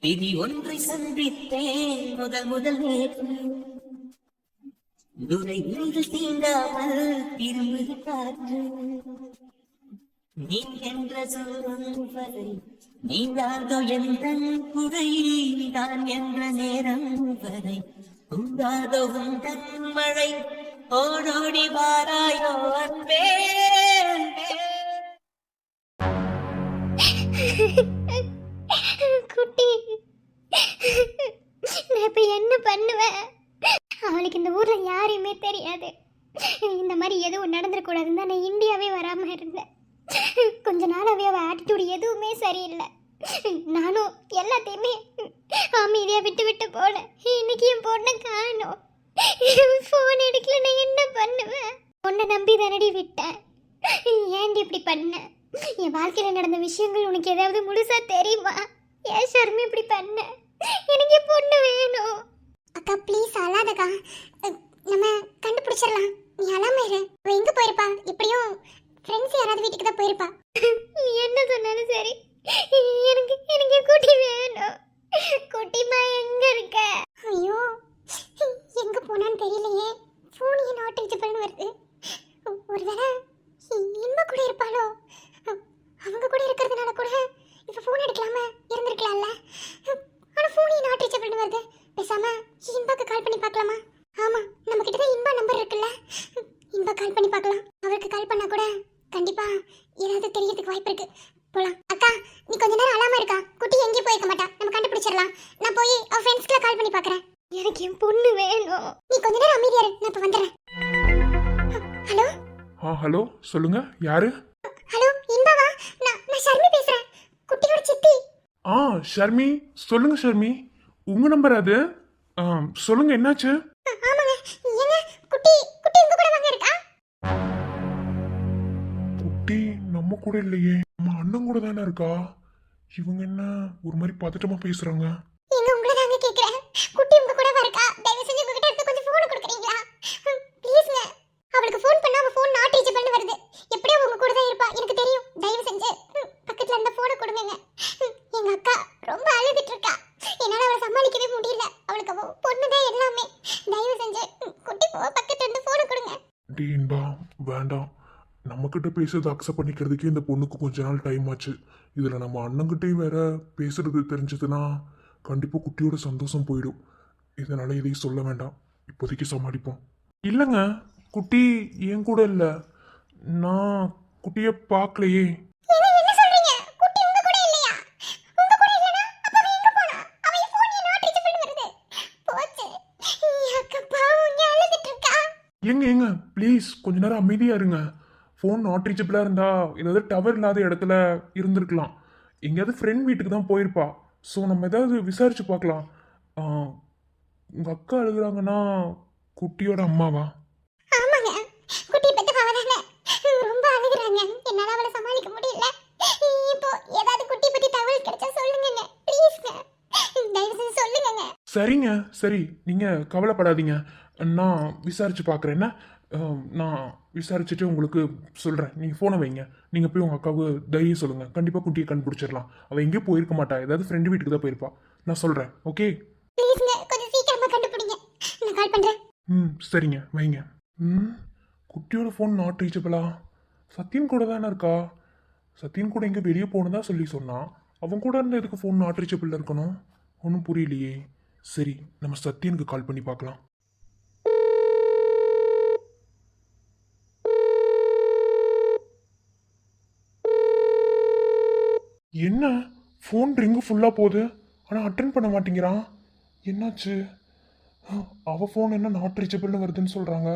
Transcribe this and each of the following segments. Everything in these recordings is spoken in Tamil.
விதி ஒன்றை சந்தித்தேன் முதல் முதல் நேற்று துரை நீங்கள் தீண்டாமல் திரும்புது காற்று நீ என்ற சொல்லும் வரை நீங்காதோ எந்த குறை நான் என்ற நேரம் வரை உண்டாதோ உந்தன் மழை ஓடோடி வாராயோ அன்பே குட்டி, நான் இப்ப என்ன பண்ணுவேன்? அவளுக்கு இந்த ஊர்ல யாரையுமே தெரியாது. இந்த மாதிரி எதுவும் நடந்துடக்கூடாதுன்னு தான் நான் இந்தியாவே வராம இருந்தேன். கொஞ்ச நாளாவே அவ ஆட்டிடியூட் எதுவுமே சரியில்லை. நானும் எல்லாத்தையுமே அமைதியா விட்டு விட்டு போனேன். இன்னைக்கு என் பொண்ணை காணோம். போன் எடுக்கல, நான் என்ன பண்ணுவேன்? பொண்ணை நம்பி தானடி விட்டேன். ஏன்டி இப்படி பண்ண? என் வாழ்க்கையில நடந்த விஷயங்கள் உனக்கு ஏதாவது முழுசா தெரியுமா? ஏன் ஷர்மி இப்படி பண்ண? எனக்கு பொண்ணு வேணும். அக்கா ப்ளீஸ் அழாதக்கா, நம்ம கண்டுபிடிச்சிடலாம். நீ அழாம இரு. அவ எங்க போயிருப்பா? எப்படியும் ஃப்ரெண்ட்ஸ் யாராவது வீட்டுக்கு தான் போயிருப்பா. நீ என்ன சொன்னாலும் சரி, எனக்கு எனக்கு குட்டி வேணும். குட்டிமா எங்க இருக்க? ஐயோ, எங்க போனான்னு தெரியலையே. ஃபோன் ஏன் நாட் ரீச்சபிள்னு வருது? ஒருவேளை இன்ப கூட இருப்பாளோ? அவங்க கூட இருக்கிறதுனால கூட இப்ப ஃபோன் எடுக்கலாம இருந்திருக்கலாம்ல. ஆனா ஃபோன் ஏன் நாட் ரீச்சபிள்னு வருது? பேசாம இன்பாக்கு கால் பண்ணி பார்க்கலாமா? ஆமா, நம்ம கிட்ட தான் இன்பா நம்பர் இருக்குல்ல. இன்பா கால் பண்ணி பார்க்கலாம். அவருக்கு கால் பண்ணா கூட கண்டிப்பா ஏதாவது தெரியறதுக்கு வாய்ப்பு இருக்கு. போலாம். அக்கா, நீ கொஞ்ச நேரம் அழாம இருக்கா. குட்டி எங்கேயும் போயிருக்க மாட்டா. நம்ம கண்டுபிடிச்சிடலாம். நான் போய் அவ ஃப்ரெண்ட்ஸ்க்குள்ள கால் பண்ணி பார்க்கறேன். எனக்கு என் பொண்ணு வேணும். நீ கொஞ்ச நேரம் அமைதியா இரு, நான் இப்ப வந்துடுறேன். ஹலோ. ஹலோ, சொல்லுங்க. யாரு? ஹலோ, இன்பாவா? நான் ஷர்மி பேசுறேன், குட்டியோட சித்தி. ஷர்மி, சொல்லுங்க ஷர்மி. உங்க நம்பர் அது. சொல்லுங்க, என்னாச்சு? ஆமாங்க. என்ன குட்டி குட்டி உங்க கூட வாங்க இருக்கா? குட்டி நம்ம கூட இல்லையே, நம்ம அண்ணன் கூட தானே இருக்கா. இவங்க என்ன ஒரு மாதிரி பதட்டமா பேசுறாங்க? எங்க உங்களை தாங்க கேக்குறேன். குட்டி உங்க கூட வரக்கா? தயவு செஞ்சு உங்ககிட்ட இருக்க கொஞ்சம் போன் கொடுக்குறீங்களா? ப்ளீஸ்ங்க. அவளுக்கு ஃபோன் பண்ணா அவ ஃபோன் நாட் ரீச்சபிள்னு வருது. எப்படியும் உங்க கூட தான் இருப்பா, எனக்கு தெரியும். தயவு செஞ்சு பக்கத்துல இருந்த போனை கொடுங்க. எங்க அக்கா ரொம்ப அழுதுட்டு இருக்கா. என்னால அவளை சமாளிக்கவே முடியல. அவளுக்கு அவ பொண்ணுதான் எல்லாமே. தயவு செஞ்சு குட்டி பக்கத்துல இருந்து போனை கொடுங்க. டீன்பா, வேண்டாம். நம்ம கிட்ட பேசுறது அக்செப்ட் பண்ணிக்கிறதுக்கே இந்த பொண்ணுக்கு கொஞ்ச நாள் டைம் ஆச்சு. இதுல நம்ம அண்ணங்கிட்டையும் வேற பேசுறது தெரிஞ்சதுன்னா கண்டிப்பா குட்டியோட சந்தோஷம் போயிடும். இதனால இதையும் சொல்ல வேண்டாம். இப்போதைக்கு சமாளிப்போம். இல்லைங்க, குட்டி என் கூட இல்லை. நான் குட்டியை பார்க்கலையே. என்ன சொல்றீங்க? குட்டி உங்க கூட இல்லையா? உங்க கூட இல்லனா அப்ப அவ எங்க போனா? அவ ஃபோன் நாட் ரீச்சபிள்னு வருது. போச்சு. அக்கா பாவம் அழுதுட்டு இருக்கா. ஏங்க ப்ளீஸ் கொஞ்ச நேரம் அமைதியா இருங்க. ஃபோன் நாட் ரீச்சபிளா இருந்தா ஏதாவது டவர் இல்லாத இடத்துல இருந்திருக்கலாம். எங்கேயாவது ஃப்ரெண்ட் வீட்டுக்கு தான் போயிருப்பா. ஸோ நம்ம ஏதாவது விசாரிச்சு பார்க்கலாம். உங்க அக்கா அழுகுறாங்கன்னா குட்டியோட அம்மாவா? ஆமாங்க, குட்டி பெத்த பாவதானே. ரொம்ப அழுகுறாங்க. என்னால அவளை சமாளிக்க முடியல. இப்போ ஏதாவது குட்டி பத்தி தகவல் கிடைச்சா சொல்லுங்க ப்ளீஸ்ங்க. தயவு செஞ்சு சொல்லுங்க. சரிங்க, சரி, நீங்க கவலைப்படாதீங்க. நான் விசாரிச்சு பார்க்குறேன். என்ன நான் விசாரிச்சுட்டு உங்களுக்கு சொல்கிறேன். நீங்கள் ஃபோனை வைங்க. நீங்கள் போய் உங்கள் அக்காவுக்கு தைரியம் சொல்லுங்கள். கண்டிப்பாக குட்டியை கண்டுபிடிச்சிடலாம். அவள் எங்கேயும் போயிருக்க மாட்டா. ஏதாவது ஃப்ரெண்டு வீட்டுக்கு தான் போயிருப்பா. நான் சொல்கிறேன். ஓகே, ப்ளீஸ்ங்க, கொஞ்சம் சீக்கிரமா கண்டுபிடிங்க. நான் கால் பண்றேன். சரிங்க, வைங்க. குட்டியோட ஃபோன் நாட் ரீச்சபிளா? சத்யன் கூட தானே இருக்கா. சத்யன் கூட எங்கே வெளியே போனதா சொல்லி சொன்னான். அவன் கூட இருந்த எதுக்கு ஃபோன் நாட் ரீச்சபிள் இருக்கணும்? ஒன்றும் புரியலையே. சரி, நம்ம சத்யனுக்கு கால் பண்ணி பார்க்கலாம். என்ன ஃபோன் ரிங்கு ஃபுல்லாக போகுது, ஆனால் அட்டன் பண்ண மாட்டேங்கிறான். என்னாச்சு? அவள் ஃபோன் என்ன நாட் ரீச்சபிள்னு வருதுன்னு சொல்கிறாங்க.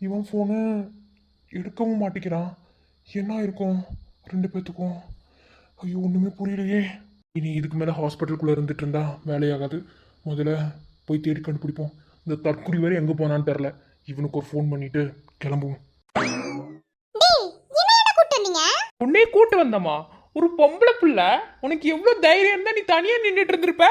இவன் ஃபோனு எடுக்கவும் மாட்டேங்கிறான். என்ன இருக்கும் ரெண்டு பேர்த்துக்கும்? ஐயோ, ஒன்றுமே புரியலையே. இனி இதுக்கு மேலே ஹாஸ்பிட்டலுக்குள்ளே இருந்துட்டு இருந்தா வேலையாகாது. முதல்ல போய் தேடி கண்டுபிடிப்போம். இந்த தற்குறி வரை எங்கே போனான்னு தெரில. இவனுக்கு ஒரு ஃபோன் பண்ணிட்டு கிளம்புவோம். உன்னே கூட்டு வந்தம்மா. ஒரு பொம்பளை பிள்ளை, உனக்கு எவ்வளவு தைரியம் இருந்தா நீ தனியா நின்றுட்டு இருந்திருப்ப.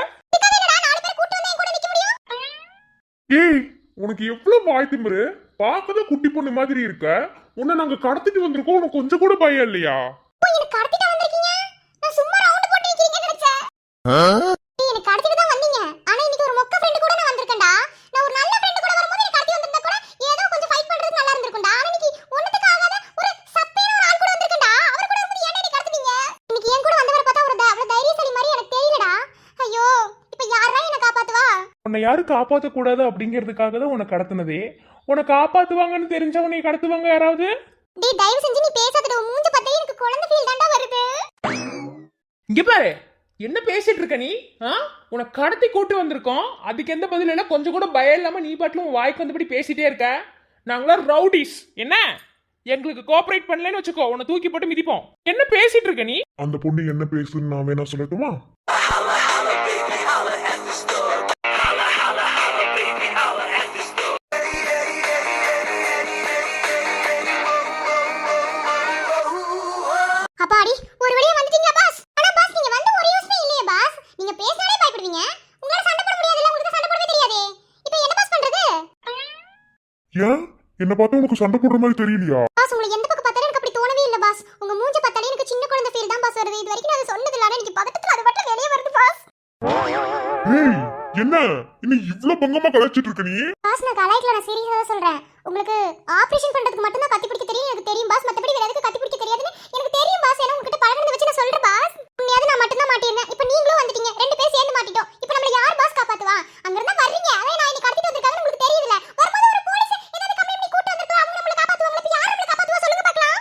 ஏய், உனக்கு எவ்வளவு வாய் திமிரு. பார்க்கதான் குட்டி பொண்ணு மாதிரி இருக்க. உன்னை நாங்க கடத்திட்டு வந்திருக்கோம். உனக்கு கொஞ்சம் கூட பயம் இல்லையா? எனக்கு உன்னை யாரும் காப்பாற்ற கூடாது அப்படிங்கிறதுக்காக தான் உன்னை கடத்தினதே. உன்னை காப்பாத்துவாங்கன்னு தெரிஞ்சா உன்னை கடத்துவாங்க யாராவது? டேய் தயவு செஞ்சு நீ பேசாதடா. உன் மூஞ்ச பார்த்தா எனக்கு குழந்தை ஃபீல் தான்டா வருது. இங்க பாரு, என்ன பேசிட்டு இருக்க நீ? உனக்கு கடத்தி கூட்டு வந்திருக்கோம், அதுக்கு எந்த பதில் இல்லை. கொஞ்சம் கூட பயம் இல்லாம நீ பாட்டிலும் வாய்க்கு வந்தபடி பேசிட்டே இருக்க. நாங்களாம் ரவுடிஸ், என்ன எங்களுக்கு கோஆபரேட் பண்ணலன்னு வச்சுக்கோ, உன்னை தூக்கி போட்டு மிதிப்போம். என்ன பேசிட்டு இருக்க நீ? அந்த பொண்ணு என்ன பேசுன்னு நான் வேணா சொல்லட்டுமா? அப்பாடி ஒரு வழியா வந்துட்டீங்களா பாஸ்? ஆனா பாஸ் நீங்க வந்து ஒரு யூஸ்மே இல்லையே பாஸ். நீங்க பேசினாலே பயப்படுவீங்க. உங்களால சண்டை போட முடியாதுல்ல, உங்களுக்கு சண்டை போடவே தெரியாதே. இப்போ என்ன பாஸ் பண்றது? ஏன் என்ன பார்த்தா உனக்கு சண்டை போடுற மாதிரி தெரியலையா? பாஸ் உங்களுக்கு எந்த பக்கம் பார்த்தாலும் எனக்கு அப்படி தோணவே இல்ல பாஸ். உங்க மூஞ்ச பார்த்தாலே எனக்கு சின்ன குழந்தை ஃபீல் தான் பாஸ் வருது. இது வரைக்கும் நான் சொன்னது இல்ல, ஆனா நீங்க பக்கத்துல அது மட்டும் வெளியே வருது பாஸ். ஏய் என்ன இன்னும் இவ்ளோ பங்கமா கலாச்சிட்டு இருக்க நீ? பாஸ் நான் கலாய்க்கல, நான் சீரியஸா தான் சொல்றேன். உங்களுக்கு ஆபரேஷன் பண்றதுக்கு மட்டும் தான் கத்தி பிடிக்க தெரியும், எனக்கு தெரியும் பாஸ். மத்தபடி வேற எதுக்கு கத்தி பிடிக்க தெரியாதுன்னு எனக்கு தெரியும் பாஸ். ஏன்னா உங்ககிட்ட பழகுனத வச்சு நான் சொல்றேன் பாஸ். உண்மையாவது நான் மட்டும் தான் மாட்டிருந்தேன். இப்போ நீங்களும் வந்துட்டீங்க, ரெண்டு பேரும் சேர்ந்து மாட்டிட்டோம். இப்போ நம்மள யார் பாஸ் காப்பாத்துவா? அங்க இருந்தா வர்றீங்க, அதே நான் இன்னைக்கு கடத்திட்டு வந்திருக்காங்கன்னு உங்களுக்கு தெரியுதுல. வரும்போது ஒரு போலீஸ் ஏதாவது கம்ப்ளைண்ட் பண்ணி கூட்டி வந்திருக்கா, அவங்க நம்மள காப்பாத்துவாங்க. இப்போ யார் நம்மள காப்பாத்துவா சொல்லுங்க பார்க்கலாம்.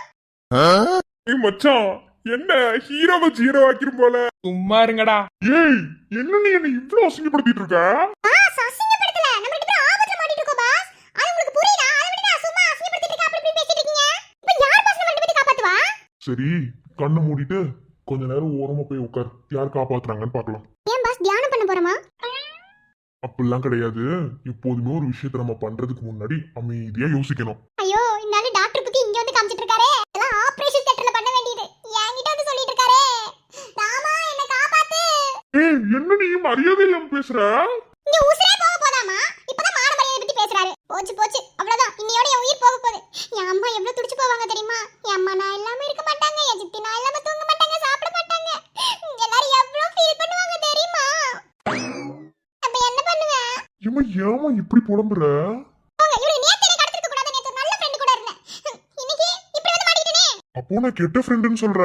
ஏய் மச்சான், என்ன ஹீரோவை ஜீரோ ஆக்கிரும் போல. சும்மா இருங்கடா. ஏய் என்ன நீ என்ன இவ்ளோ அசிங்கப்படுத்திட்டு இருக்க? பாஸ் அசிங்கப்படுத்தல, நம்ம ரெண்டு பேரும் ஆபத்துல மாட்டிட்டு இருக்கோம் பாஸ். அது உங்களுக்கு புரியுதா? அதை விட நான் சும்மா அசிங்கப்படுத்திட்டு இருக்க அப்படி இப்படி பேசிட்டு இருக்கீங்க. இப்போ யார் பாஸ் நம்ம ரெண்டு பேரும் காப்பாத்துவா? சரி கண்ணை மூடிட்டு கொஞ்ச நேரம் ஓரமா போய் உட்கார், யார் காப்பாத்துறாங்கன்னு பார்க்கலாம். ஏன் பாஸ் தியானம் பண்ண போறோமா? அப்படிலாம் கிடையாது. எப்போதுமே ஒரு விஷயத்தை நம்ம பண்றதுக்கு முன்னாடி அமைதியா யோசிக்கணும். ஐயோ இந்த ஆளு டாக்டர் பத்தி இங்க வந்து காமிச்சிட்டு இருக்காரே. எல்லாம் ஆபரேஷன் தியேட்டர்ல பண்ண வேண்டியது என்கிட்ட வந்து சொல்லிட்டு இருக்காரே. ராமா என்ன காப்பாத்து. ஏய் என்ன நீ மரியாதை இல்லாம பேசுற? இங்க உசுரே போக போதாமா? இப்பதான் மான மரியாதை பத்தி பேசுறாரு. போச்சு போச்சு அவ்வளவுதான், இன்னையோட என் உயிர் போக போகுது. என் அம்மா எவ்வளவு துடிச்சு போவாங்க தெரியுமா? என் அம்மா நான் இல்லாம இருக்க மாட்டாங்க, என் சித்தி நான் இல்லாம தூங்க மாட்டாங்க, சாப்பிட மாட்டாங்க. எல்லாரும் எவ்வளவு ஃபீல் பண்ணுவாங்க தெரியுமா? அப்ப என்ன பண்ணுவேன்? ஏமா இப்படி புலம்புற? அப்போ நான் கெட்ட ஃப்ரெண்டுன்னு சொல்ற?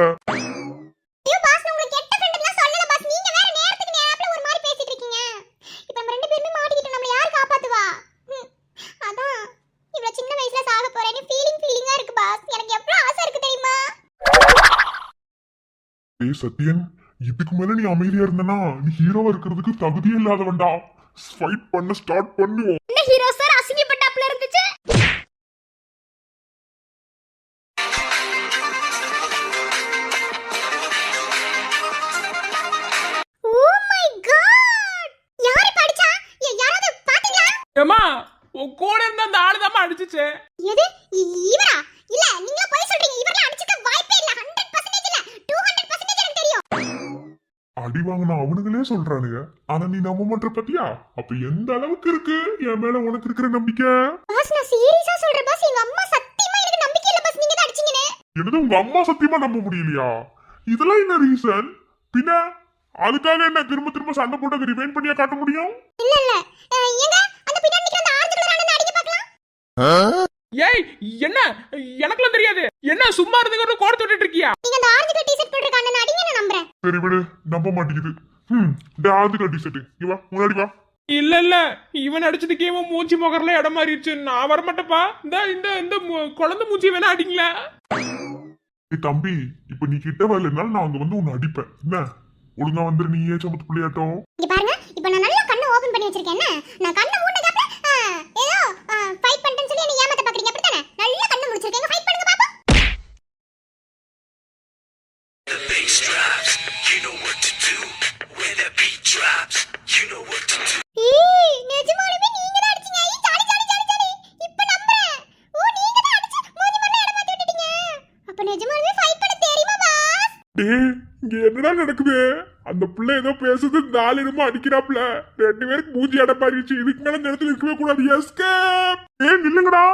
ஐயோ பாஸ் நான் உங்களுக்கு கெட்ட ஃப்ரெண்ட்லாம் சொல்லல பாஸ். நீங்க வேற நேரத்துக்கு நேரத்துல ஒரு மாதிரி பேசிட்டு இருக்கீங்க. இப்போ நம்ம ரெண்டு பேருமே மாட்டிக்கிட்டோம், நம்மள யார் காப்பாத்துவா? அதான் இவ்வளவு சின்ன வயசுல சாக போறேன்னு ஃபீலிங்கா இருக்கு பாஸ். எனக்கு எவ்வளவு ஆசை இருக்கு தெரியுமா? ஏய் சத்யன், இதுக்கு மேல நீ அமைதியா இருந்தனா நீ ஹீரோவா இருக்கிறதுக்கு தகுதியே இல்லாதவன்டா. ஃபைட் பண்ண ஸ்டார்ட் பண்ணுவோம். என்ன ஹீரோ சார் அசிங்கப்பட்டாப்ல இருந்துச்சு. ஏமா உன் கூட இருந்த அந்த ஆளு தான் அடிச்சுச்சு. எது இவரா? இல்ல நீங்க போய் சொல்றீங்க. இவரலாம் அடிச்சுக்க வாய்ப்பே இல்ல. 100% இல்ல 200% எனக்கு தெரியும். அடி வாங்கினா அவனுங்களே சொல்றானுங்க, ஆனா நீ நம்ப மாட்டற பத்தியா? அப்ப எந்த அளவுக்கு இருக்கு என் மேல உனக்கு இருக்கிற நம்பிக்கை? பாஸ் நான் சீரியஸா சொல்றேன் பாஸ். எங்க அம்மா சத்தியமா எனக்கு நம்பிக்கை இல்ல பாஸ். நீங்க தான் அடிச்சீங்கனே. என்னது உங்க அம்மா சத்தியமா நம்ப முடியலையா? இதெல்லாம் என்ன ரீசன்? பின்ன அதுக்காக என்ன திரும்ப திரும்ப சண்டை போட்டு ரிவைண்ட் பண்ணியா காட்ட முடியும்? இல்ல இல்ல ஏங்க அந்த பின்னாடி நிக்கிற அந்த ஆரஞ்சு கலர் அண்ணனை அடிக்க பார்க்கலாம். ஏய் என்ன எனக்குலாம் தெரியாது. என்ன சும்மா இருந்துங்க கோடு தொட்டிட்டு இருக்கியா? நீங்க அந்த ஆரஞ்சு கலர் டி-ஷர்ட் போட்டுருக்க அண்ணனை அடிங்க, நான் நம்புறேன். சரி விடு, நம்ப மாட்டேங்குது. இந்த ஆரஞ்சு கலர் டி-ஷர்ட் இங்க வா, முன்னாடி வா. இல்ல இல்ல இவன் அடிச்சதுக்கே இவன் மூஞ்சி முகர்ல இடம் மாறிடுச்சு. நான் வரமாட்டேப்பா. இந்த இந்த இந்த குழந்தை மூஞ்சி வேணா அடிங்களா? ஏய் தம்பி, இப்ப நீ கிட்ட வரலனால நான் அங்க வந்து உன்னை அடிப்பேன். என்ன ஒழுங்கா வந்துரு, நீ ஏன் சமத்து பிள்ளையாட்டம்? இங்க பாருங்க, இப்போ நான் நல்லா கண்ணை ஓபன் பண்ணி வச்சிருக்கேன். என்ன நான் கண்ணை மூடுனதுக்கு அப்புறம் ஏதோ ஃபைட் பண்ணிட்டேன்னு சொல்லி என்ன ஏமாத்த பாக்குறீங்க அப்படிதானே? நல்லா கண்ணை முடிச்சிருக்கேன், ஃபைட் பண்ணுங்க பாப்போம். The bass drops, you know what to do. When the beat drops, you know what to do. ஏய் நிஜமாலுமே நீங்க தான் அடிச்சீங்க. ஐ சாடி சாடி சாடி சாடி. இப்போ நம்புறேன். ஓ நீங்க தான் அடிச்சு மூஞ்சி மண்ண இடம் மாத்தி விட்டுட்டீங்க. அப்ப நிஜமாலுமே ஃபைட் பண்ண தெரியுமா பாஸ்? டேய் இங்க என்னடா நடக்குது? அந்த பிள்ளை ஏதோ பேசுது, 4 இடமா அடிக்கிறாப்ல. 2 பேருக்கு மூஞ்சி இடம் மாறிடுச்சு. இதுக்கு மேல இந்த இடத்துல இருக்கவே கூடாது. எஸ்கேப். ஏய் நில்லுங்கடா,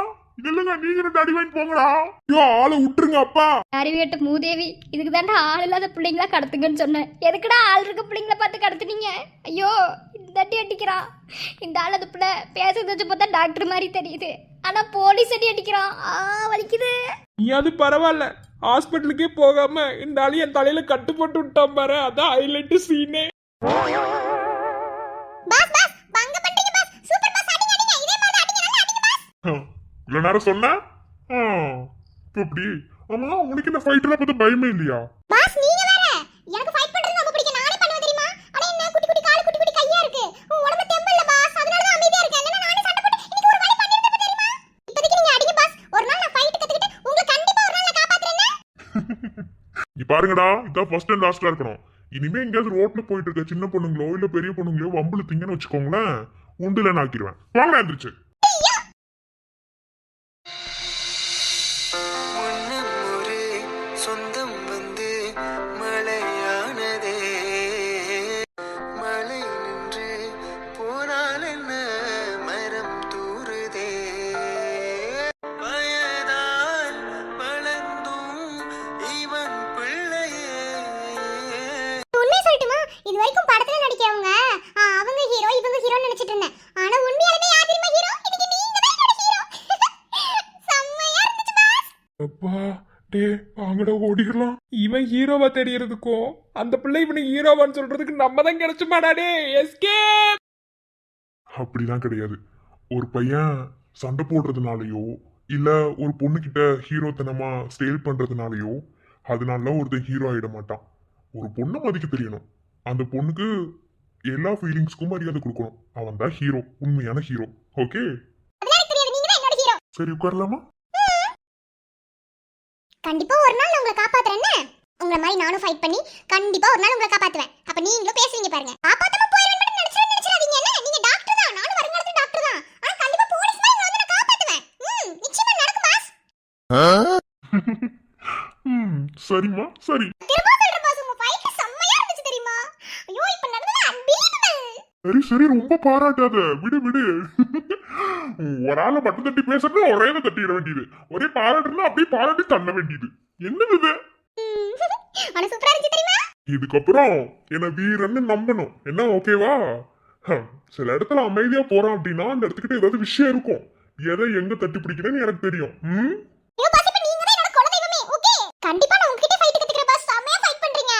இல்லங்க நீங்க 2 அடி வாங்கி போங்கடா. ஐயோ ஆளை விட்டுருங்க அப்பா. அறிவியட்ட மூதேவி, இதுக்கு தாண்டா ஆள் இல்லாத பிள்ளைங்களா கடத்துங்கன்னு சொன்னேன். எதுக்குடா ஆள் இருக்க பிள்ளைங்கள பார்த்து கடத்துனீங்க? ஐயோ இந்த அடி அடிக்கிறான். இந்த ஆள் அது பிள்ளை பேசுறது வச்சு பார்த்தா டாக்டர் மாதிரி தெரியுது, ஆனா போலீஸ் அடி அடிக்கிறான். வலிக்குது. நீ அது பரவாயில்ல, ஹாஸ்பிட்டலுக்கே போகாம இந்த ஆளு என் தலையில கட்டு போட்டு விட்டான் பாரு. அதான் ஹைலைட் சீனே. பாஸ் பாஸ் பங்க பண்றீங்க இவ்வளவு நேரம் சொன்ன இப்ப எப்படி? ஆமா, உனக்கு இந்த ஃபைட்ல பத்தி பயமே இல்லையா? பாஸ் நீங்க வேற எனக்கு ஃபைட் பண்றது ரொம்ப பிடிக்கும். நானே பண்ணுவேன் தெரியுமா? ஆனா என்ன குட்டி குட்டி கால் குட்டி குட்டி கையா இருக்கு. உன் உடம்பு தெம்பு இல்ல பாஸ். அதனால தான் அமைதியா இருக்கேன். இல்லனா நானே சண்டை போட்டு இன்னைக்கு ஒரு வழி பண்ணிருப்பேன் தெரியுமா? இப்போதைக்கு நீங்க அடிங்க பாஸ். ஒரு நாள் நான் ஃபைட் கத்துக்கிட்டு உங்களை கண்டிப்பா ஒரு நாள் நான் காப்பாத்துறேன். நீ பாருங்கடா, இதான் ஃபர்ஸ்ட் அண்ட் லாஸ்டா இருக்கணும். இனிமே எங்கேயாவது ரோட்ல போயிட்டு இருக்க சின்ன பொண்ணுங்களோ இல்ல பெரிய பொண்ணுங்களோ வம்புழுத்தீங்கன்னு வச்சுக்கோங்களேன், உண்டுல ஆக்கிடுவேன். வாங்க எந்திரிச்சு. முன்னம் ஒரு சொந்தம் வந்து மழையானதே, மழை நின்று போனால் என்ன மரம் தூறுதே, வயதால் வளர்ந்தும் இவன் பிள்ளையே. உண்மையை சொல்லட்டுமா? இது வரைக்கும் படத்துல நடிக்கிறவங்க அவங்க ஹீரோ இவங்க ஹீரோன்னு நினைச்சிட்டு இருந்தேன். ஆனா உண்மையாலுமே யார் தெரியுமா ஹீரோ? இன்னைக்கு நீங்க தான் என்னோட ஹீரோ. செம்மையா இருந்துச்சு பாஸ். அப்பா டே, வாங்கடா ஓடிடலாம். இவன் ஹீரோவா தெரியறதுக்கும் அந்த பிள்ளை இவனை ஹீரோவான்னு சொல்றதுக்கு நம்ம தான் கிடைச்சுமாடா டே. எஸ்கேப். அப்படிலாம் கிடையாது. ஒரு பையன் சண்டை போடுறதுனாலயோ இல்ல ஒரு பொண்ணுகிட்ட ஹீரோத்தனமா ஸ்டேல் பண்றதுனாலயோ அதனால ஒருத்தன் ஹீரோ ஆயிட மாட்டான். ஒரு பொண்ணை மதிக்க தெரியணும். அந்த பொண்ணுக்கு எல்லா ஃபீலிங்ஸ்க்கும் மரியாதை கொடுக்கணும். அவன் தான் ஹீரோ, உண்மையான ஹீரோ. ஓகே, அதெல்லாம் எனக்கு தெரியாது. நீங்க தான் என்னோட ஹீரோ. சரி உட்காரலாமா? கண்டிப்பா ஒரு நாள் நான் உங்களை காப்பாத்துறேன். உங்களை மாதிரி நானும் ஃபைட் பண்ணி கண்டிப்பா ஒரு நாள் உங்களை காப்பாத்துவேன். அப்ப நீங்களும் பேசுவீங்க பாருங்க. காப்பாத்தாம போயிடுவேன் மட்டும் நினைச்சிடாதீங்க. என்ன நீங்க டாக்டர் தான், நானும் வருங்காலத்துல டாக்டர் தான். ஆனா கண்டிப்பா போலீஸ் மாதிரி உங்களை வந்து நான் காப்பாத்துவேன். நிச்சயமா நடக்கும் பாஸ். சரிம்மா, சரி. திரும்ப சொல்றேன் பாஸ், உங்க ஃபைட் செம்மையா இருந்துச்சு தெரியுமா? ஐயோ இப்ப நடந்தது அன்பிலீவபிள். சரி சரி, ரொம்ப பாராட்டாத. விடு விடு. ஒரு ஆளை மட்டும் தட்டி பேசுறது ஒரே தட்டிட வேண்டியது. ஒரே பாராட்டுனா அப்படியே பாராட்டி தள்ள வேண்டியது. என்னது இது? ஆனா சூப்பரா இருந்துச்சு தெரியுமா? இதுக்கப்புறம் என்ன வீரன்னு நம்பணும். என்ன ஓகேவா? சில இடத்துல அமைதியா போறான் அப்படின்னா அந்த இடத்துக்கிட்ட ஏதாவது விஷயம் இருக்கும். எதை எங்க தட்டி பிடிக்கிறேன்னு எனக்கு தெரியும். ஐயோ பாஸ், இப்ப நீங்க தான் என்னோட குலதெய்வமே. ஓகே, கண்டிப்பா நான் உங்ககிட்ட ஃபைட் கத்துக்கிறேன் பாஸ். செம்மையா ஃபைட் பண்றீங்க.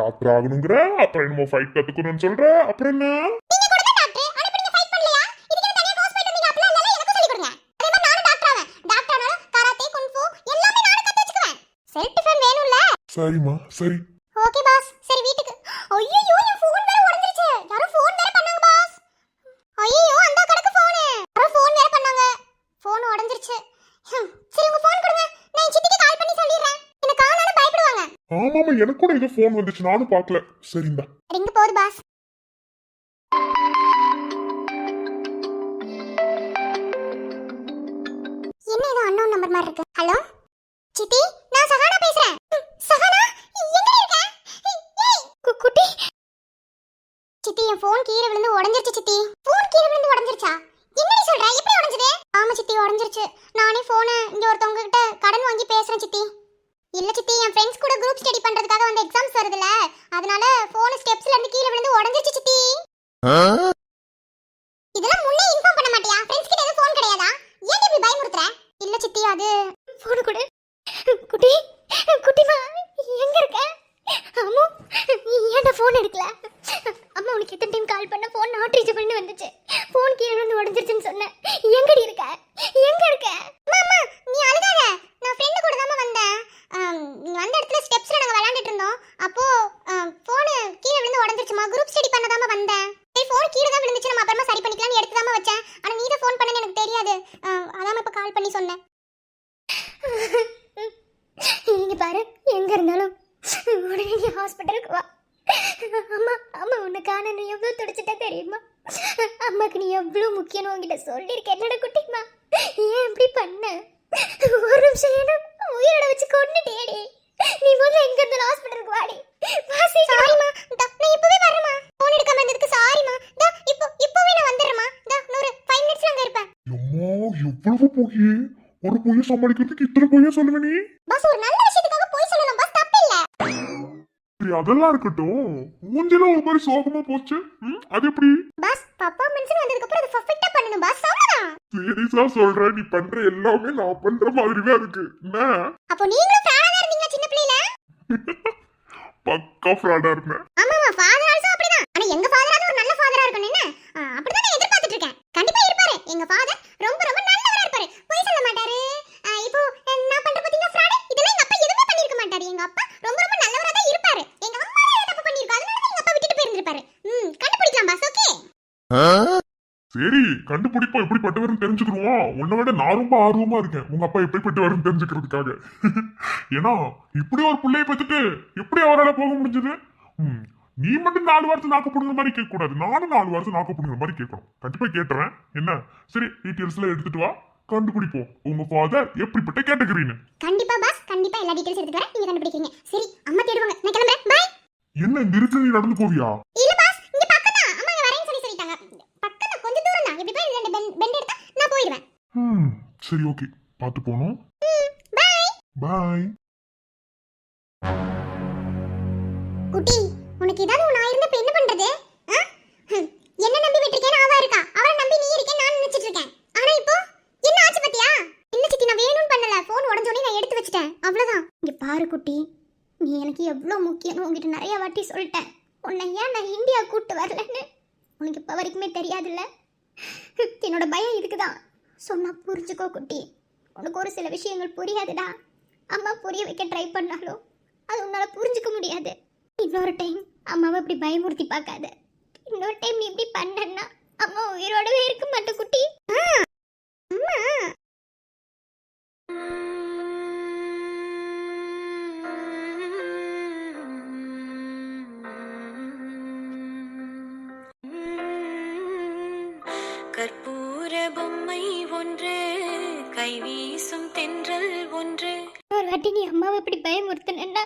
டாக்டர் ஆகணுங்கிற, அப்புறம் என்னமோ ஃபைட் கத்துக்கணும்னு சொல்ற, அப்புறம் என்ன? நீங்க கூட தான் டாக்டர். ஆனா இப்ப நீங்க ஃபைட் பண்ணலையா? இதுக்கு என்ன தனியா கோர்ஸ் போயிட்டு வந்தீங்க? அப்பலாம் இல்ல, எனக்கும் சொல்லி கொடுங்க. அதே மாதிரி நானும் டாக்டர் ஆவேன். டாக்டர் ஆனாலும் கராத்தே குன்ஃபு எல்லாமே நானும் கத்து வச்சுக்குவேன். செல்ஃப் டிஃபென்ஸ் வேணும்ல? சரிம்மா, சரி. ஓகே பாஸ், சரி வீட்டுக்கு. ஐயோ என் ஃபோன் வேற உடைஞ்சிருச்சு. யாரோ ஃபோன் வேற பண்ணாங்க பாஸ். ஐயோ அந்த கடைக்கு ஃபோன். யாரோ ஃபோன் வேற பண்ணாங்க. ஃபோன் உடைஞ்சிருச்சு. சரி உங்க ஃபோன் கொடுங்க. நான் சித்திக்கு கால் பண்ணி சொல்லிடுறேன். என்ன காணாலும் பயப்படுவாங்க. ஆமாமா, எனக்கு கூட ஏதோ ஃபோன் வந்துச்சு, நானும் பார்க்கல. சரிந்தா. ரிங் போகுது பாஸ். என்ன இது அன்னோன் நம்பர் மாதிரி இருக்கு? ஹலோ சித்தி, நான் சஹானா பேசுறேன். சஹானா எங்க இருக்க? ஏய் குட்டி சித்தி, என் ஃபோன் கீழே விழுந்து உடைஞ்சிருச்சு சித்தி. ஃபோன் கீழே விழுந்து உடைஞ்சிருச்சா? என்னடி சொல்ற? எப்படி உடைஞ்சது? ஆமா சித்தி, உடைஞ்சிருச்சு. நானே ஃபோனை இங்க ஒருத்தவங்க கிட்ட கடன் வாங்கி பேசுறேன் சித்தி. இல்ல சித்தி, என் ஃப்ரெண்ட்ஸ் கூட குரூப் ஸ்டடி பண்றதுக்காக வந்து எக்ஸாம்ஸ் வருதுல, அதனால ஃபோன் ஸ்டெப்ஸ்ல இருந்து கீழே விழுந்து உடைஞ்சிருச்சு சித்தி. இதெல்லாம் முன்னே இன்ஃபார்ம் பண்ண மாட்டியா? ஃப்ரெண்ட்ஸ் கிட்ட எதுவும் ஃபோன் கிடையாதா? ஏன் இப்படி பயமுறுத்துற? இல்ல சித்தி, அது ஃபோன் கூட குட்டி குட்டிமா எங்க இருக்க? அம்மா ஏன்டா ஃபோன் எடுக்கல? அம்மா உனக்கு எத்தனை டைம் கால் பண்ண ஃபோன் நாட் ரீச்சபிள்னு வந்துச்சு. ஃபோன் கீழே விழுந்து உடைஞ்சிருச்சுன்னு சொன்னேன். எங்கடி இருக்க? எங்க இருக்க? மாமா நீ அழுகாத. நான் ஃப்ரெண்ட் கூட தான் வந்தேன். நீ வந்த இடத்துல ஸ்டெப்ஸ்ல நாங்க விளையாண்டுட்டு இருந்தோம். அப்போ ஃபோன் கீழே விழுந்து உடைஞ்சிருச்சுமா. குரூப் ஸ்டடி பண்ண தான் வந்தேன். சரி ஃபோன் கீழே தான் விழுந்துச்சு, நம்ம அப்புறமா சரி பண்ணிக்கலாம்னு எடுத்து தான் வச்சேன். ஆனா நீ தான் ஃபோன் பண்ணேன்னு எனக்கு தெரியாது. அதான் இப்ப கால் பண்ணி சொன்னேன். இங்க பாரு, எங்க இருந்தாலும் உடனே நீ ஹாஸ்பிட்டலுக்கு வா. அம்மா அம்மா உன்னை காண நீ எவ்வளவு துடிச்சிட்டா தெரியுமா? அம்மாக்கு நீ எவ்வளவு முக்கியம் உங்ககிட்ட சொல்லியிருக்கேன். என்னோட குட்டிமா ஏன் இப்படி பண்ண? ஒரு நிமிஷம் ஏன்னா உயிரோட வச்சு கொண்டுட்டேடி. நீ முதல்ல எங்க இருந்து ஹாஸ்பிட்டலுக்கு வாடி. வாசி சாரிமா, நான் இப்பவே வரேம்மா. ஃபோன் எடுக்காம இருந்ததுக்கு சாரிமா. இப்போவே நான் வந்துடுறேம்மா. ஒரு 5 மினிட்ஸ்ல அங்க இருப்பேன். அம்மா எவ்வளவு போய் ஒரு பொய்ய சமாளிக்கிறதுக்கு இத்தனை பொய்ய சொல்லுவ நீ? பாஸ் ஒரு நல்ல விஷயத்துக்காக போய் சொல்லலாம் பாஸ், தப்பு இல்ல. சரி அதெல்லாம் இருக்கட்டும், மூஞ்சில ஒரு மாதிரி சோகமா போச்சு. அது எப்படி? பாஸ் பர்ஃபார்மன்ஸ் வந்ததுக்கு அப்புறம் அது பெர்ஃபெக்ட்டா பண்ணனும் பாஸ், அவ்வளவுதான். சீரியஸா சொல்றேன், நீ பண்ற எல்லாமே நான் பண்ற மாதிரி தான் இருக்கு. என்ன அப்போ நீங்களும் ஃப்ராடா தான் இருந்தீங்க சின்ன பிள்ளையில? பக்கா ஃப்ராடா இருந்தேன். ஆமாமா, ஃபாதர் ஆல்சோ அப்படிதான். ஆனா எங்க ஃபாதராவது ஒரு நல்ல ஃபாதரா இருக்கணும். என்ன அப்படிதான் நான் எதிர்பார்த்துட்டு இருக்கேன். கண்டிப்பா இருப்பாரு. எங்க ஃபாதர் ரொம்ப ரொம்ப நல்லவரா இருப்பாரு. சரி, கண்டுபிடிப்போம், எப்படிப்பட்டவர்னு தெரிஞ்சுக்கிடுவோம். உன்னை விட நான் ரொம்ப ஆர்வமா இருக்கேன் உங்க அப்பா எப்படிப்பட்டவர்னு தெரிஞ்சுக்கிறதுக்காக. ஏன்னா இப்படி ஒரு பிள்ளைய பத்துட்டு எப்படி அவரால் போக முடிஞ்சது? நீ மட்டும் 4 வாரத்தை நாக்கு புடுங்குற மாதிரி கேட்க கூடாது, நானும் 4 வாரத்தை நாக்கு புடுங்குற மாதிரி கேட்கணும். கண்டிப்பா கேட்டுறேன். என்ன சரி, டீட்டெயில்ஸ் எல்லாம் எடுத்துட்டு வா, கண்டுபிடிப்போம் உங்க ஃபாதர் எப்படிப்பட்ட கேட்டகரின்னு. கண்டிப்பா பாஸ், கண்டிப்பா எல்லா டீடைல்ஸ் எடுத்து வரேன், நீங்க கண்டுபிடிக்கிறீங்க. சரி, அம்மா தேடுவாங்க, நான் கிளம்புறேன். பை. என்ன இந்த இருக்கு, நீ நடந்து போவியா? இல்ல பாஸ், இங்க பக்கம் தான். அம்மா வரேன்னு சொல்லிட்டாங்க. பக்கம் தான், கொஞ்சம் தூரம் தான். இப்படி போய் 2 பெண்ட் எடுத்தா நான் போயிடுவேன். சரி, ஓகே, பார்த்து போனோம். பை. பாய். குட்டி, உனக்கு ஏதாவது ஒண்ணு ஆயிருந்தா என்ன பண்றது? என்ன நம்பி விட்டுருக்கேன், அவ இருக்கா. அவரை நம்பி நீ இருக்கேன் நான் நினைச்சிட்டு இருக்கேன். ஆனா இப்போ என்ன ஆச்சு பாத்தியா? இல்ல சித்தி, நான் வேணும்னு பண்ணல. போன் உடஞ்சோனே நான் எடுத்து வச்சிட்டேன், அவ்வளவுதான். இங்க பாரு குட்டி, நீ எனக்கு எவ்வளவு முக்கியம்னு உங்ககிட்ட நிறைய வாட்டி சொல்லிட்டேன். உன்னை ஏன் நான் இந்தியா கூட்டு வரலன்னு உனக்கு இப்ப வரைக்குமே தெரியாதுல்ல. என்னோட பயம் இதுக்குதான். சொன்னா புரிஞ்சுக்கோ குட்டி. உனக்கு ஒரு சில விஷயங்கள் புரியாதுடா. அம்மா புரிய வைக்க ட்ரை பண்ணாலும் அது உன்னால புரிஞ்சுக்க முடியாது. இன்னொரு டைம் அம்மாவை இப்படி பயமுறுத்தி பார்க்காத. இன்னொரு டைம் நீ இப்படி பண்ணனா அம்மா உயிரோடவே இருக்க மாட்டேன் குட்டி. அம்மா கற்பூர பொம்மை ஒன்று, கைவீசும் தென்றல் ஒன்று. ஒரு வாட்டி நீ அம்மாவை இப்படி பயமுறுத்தினா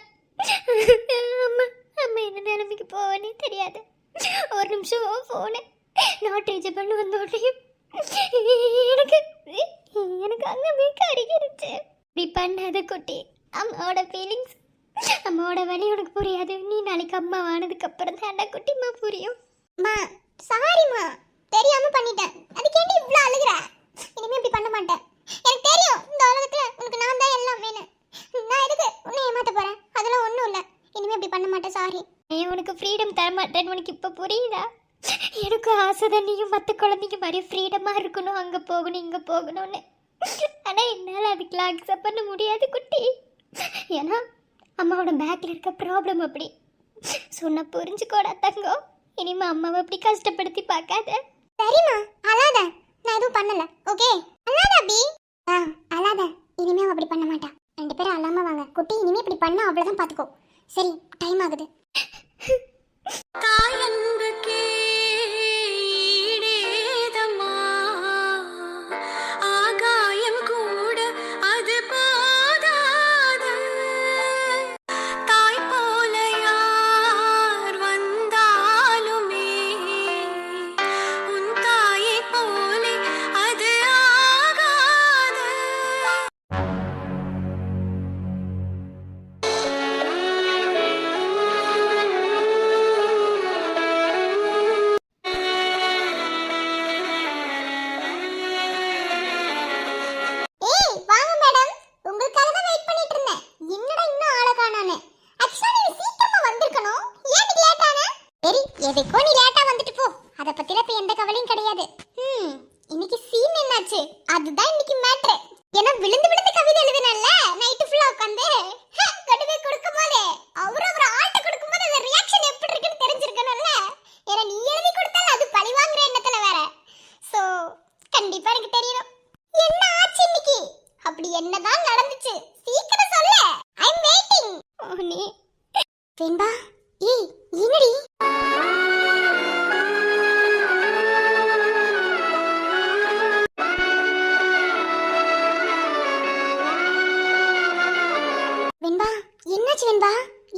அம்மா அம்மா என்ன நிலைமைக்கு போவேனே தெரியாது. ஒரு நிமிஷம் போனேன், நாட் ரீச்சபிள்னு வந்த உடனே எனக்கு அங்கமே கருகிருச்சு. இப்படி பண்ணாத குட்டி. அம்மாவோட ஃபீலிங்ஸ், அம்மாவோட வலி உனக்கு புரியாது. நீ நாளைக்கு அம்மா ஆனதுக்கு அப்புறம் தான் குட்டிமா புரியும். மா சாரிம்மா, தெரியாம பண்ணிட்டேன். அதுக்கேண்டி இவ்வளோ அழுகுற? இனிமே இப்படி பண்ண மாட்டேன். எனக்கு தெரியும் இந்த உலகத்துல உனக்கு நான் தான் எல்லாமே. நான் எதுக்கு உன்னை ஏமாத்த போறேன்? அதெல்லாம் ஒன்றும் இல்லை. இனிமே இப்படி பண்ண மாட்டேன், சாரி. ஏன் உனக்கு ஃப்ரீடம் தர மாட்டேன்னு உனக்கு இப்போ புரியுதா? எனக்கு ஆசை தான் நீயும் மற்ற குழந்தைங்க மாதிரி ஃப்ரீடமாக இருக்கணும், அங்கே போகணும் இங்கே போகணும்னு. ஆனால் என்னால் அதுக்கெலாம் அக்செப்ட் பண்ண முடியாது குட்டி. ஏன்னா அம்மாவோட பேக்கில் இருக்க ப்ராப்ளம் அப்படி. சொன்ன புரிஞ்சுக்கோடா தங்கம். இனிமே அம்மாவை அப்படி கஷ்டப்படுத்தி பார்க்காத. சரிம்மா, அழாத. நான் எதுவும் பண்ணல, ஓகே? அழாத அபி. அழாத. இனிமே அப்படி பண்ண மாட்டா. 2 பேரும் அழாம வாங்க குட்டி. இனிமே இப்படி பண்ண அவ்வளோதான், பார்த்துக்கோ. சரி, டைம் ஆகுது. தாயன்புக்கே ஈடேதம்மா, ஆகாயம் கூட அது போதாது. தாய் போல யார் வந்தாலுமே உன் தாயை போலே அது ஆகாது. ஏய் வாங்க மேடம், உங்களுக்காக தான் வெயிட் பண்ணிட்டு இருந்தேன். என்னடா இன்னும் ஆள காணானே? ஆக்சுவலா நீ சீக்கிரமா வந்திருக்கணும். ஏன் நீ லேட் ஆன? சரி, எதுக்கோ நீ லேட்டா வந்துட்டு போ. அத பத்தில இப்ப எந்த கவலையும் கிடையாது. இன்னைக்கு சீன் என்னாச்சு? அதுதான் இன்னைக்கு மேட்ரு. ஏன்னா விழுந்து விழுந்து கவிதை எழுதினல்ல நைட் ஃபுல்லா உட்கார்ந்து. கடுவே கொடுக்கும்போது அவர் ஆள்கிட்ட கொடுக்கும்போது அந்த ரியாக்ஷன் எப்படி இருக்குன்னு தெரிஞ்சிருக்கணும்ல. ஏன்னா நீ எழுதி கொடுத்தால அது பழி வாங்குற எண்ணத்துல வேற. சோ கண்டிப்பா எனக்கு தெரியணும் என்ன ஆச்சு இன்னைக்கு. அப்படி என்னதான் நடந்துச்சு சீக்கிரம் சொல்லு. I am waiting. நீ வெண்பா, ஏய் என்னடி? வெண்பா, என்னாச்சு வெண்பா?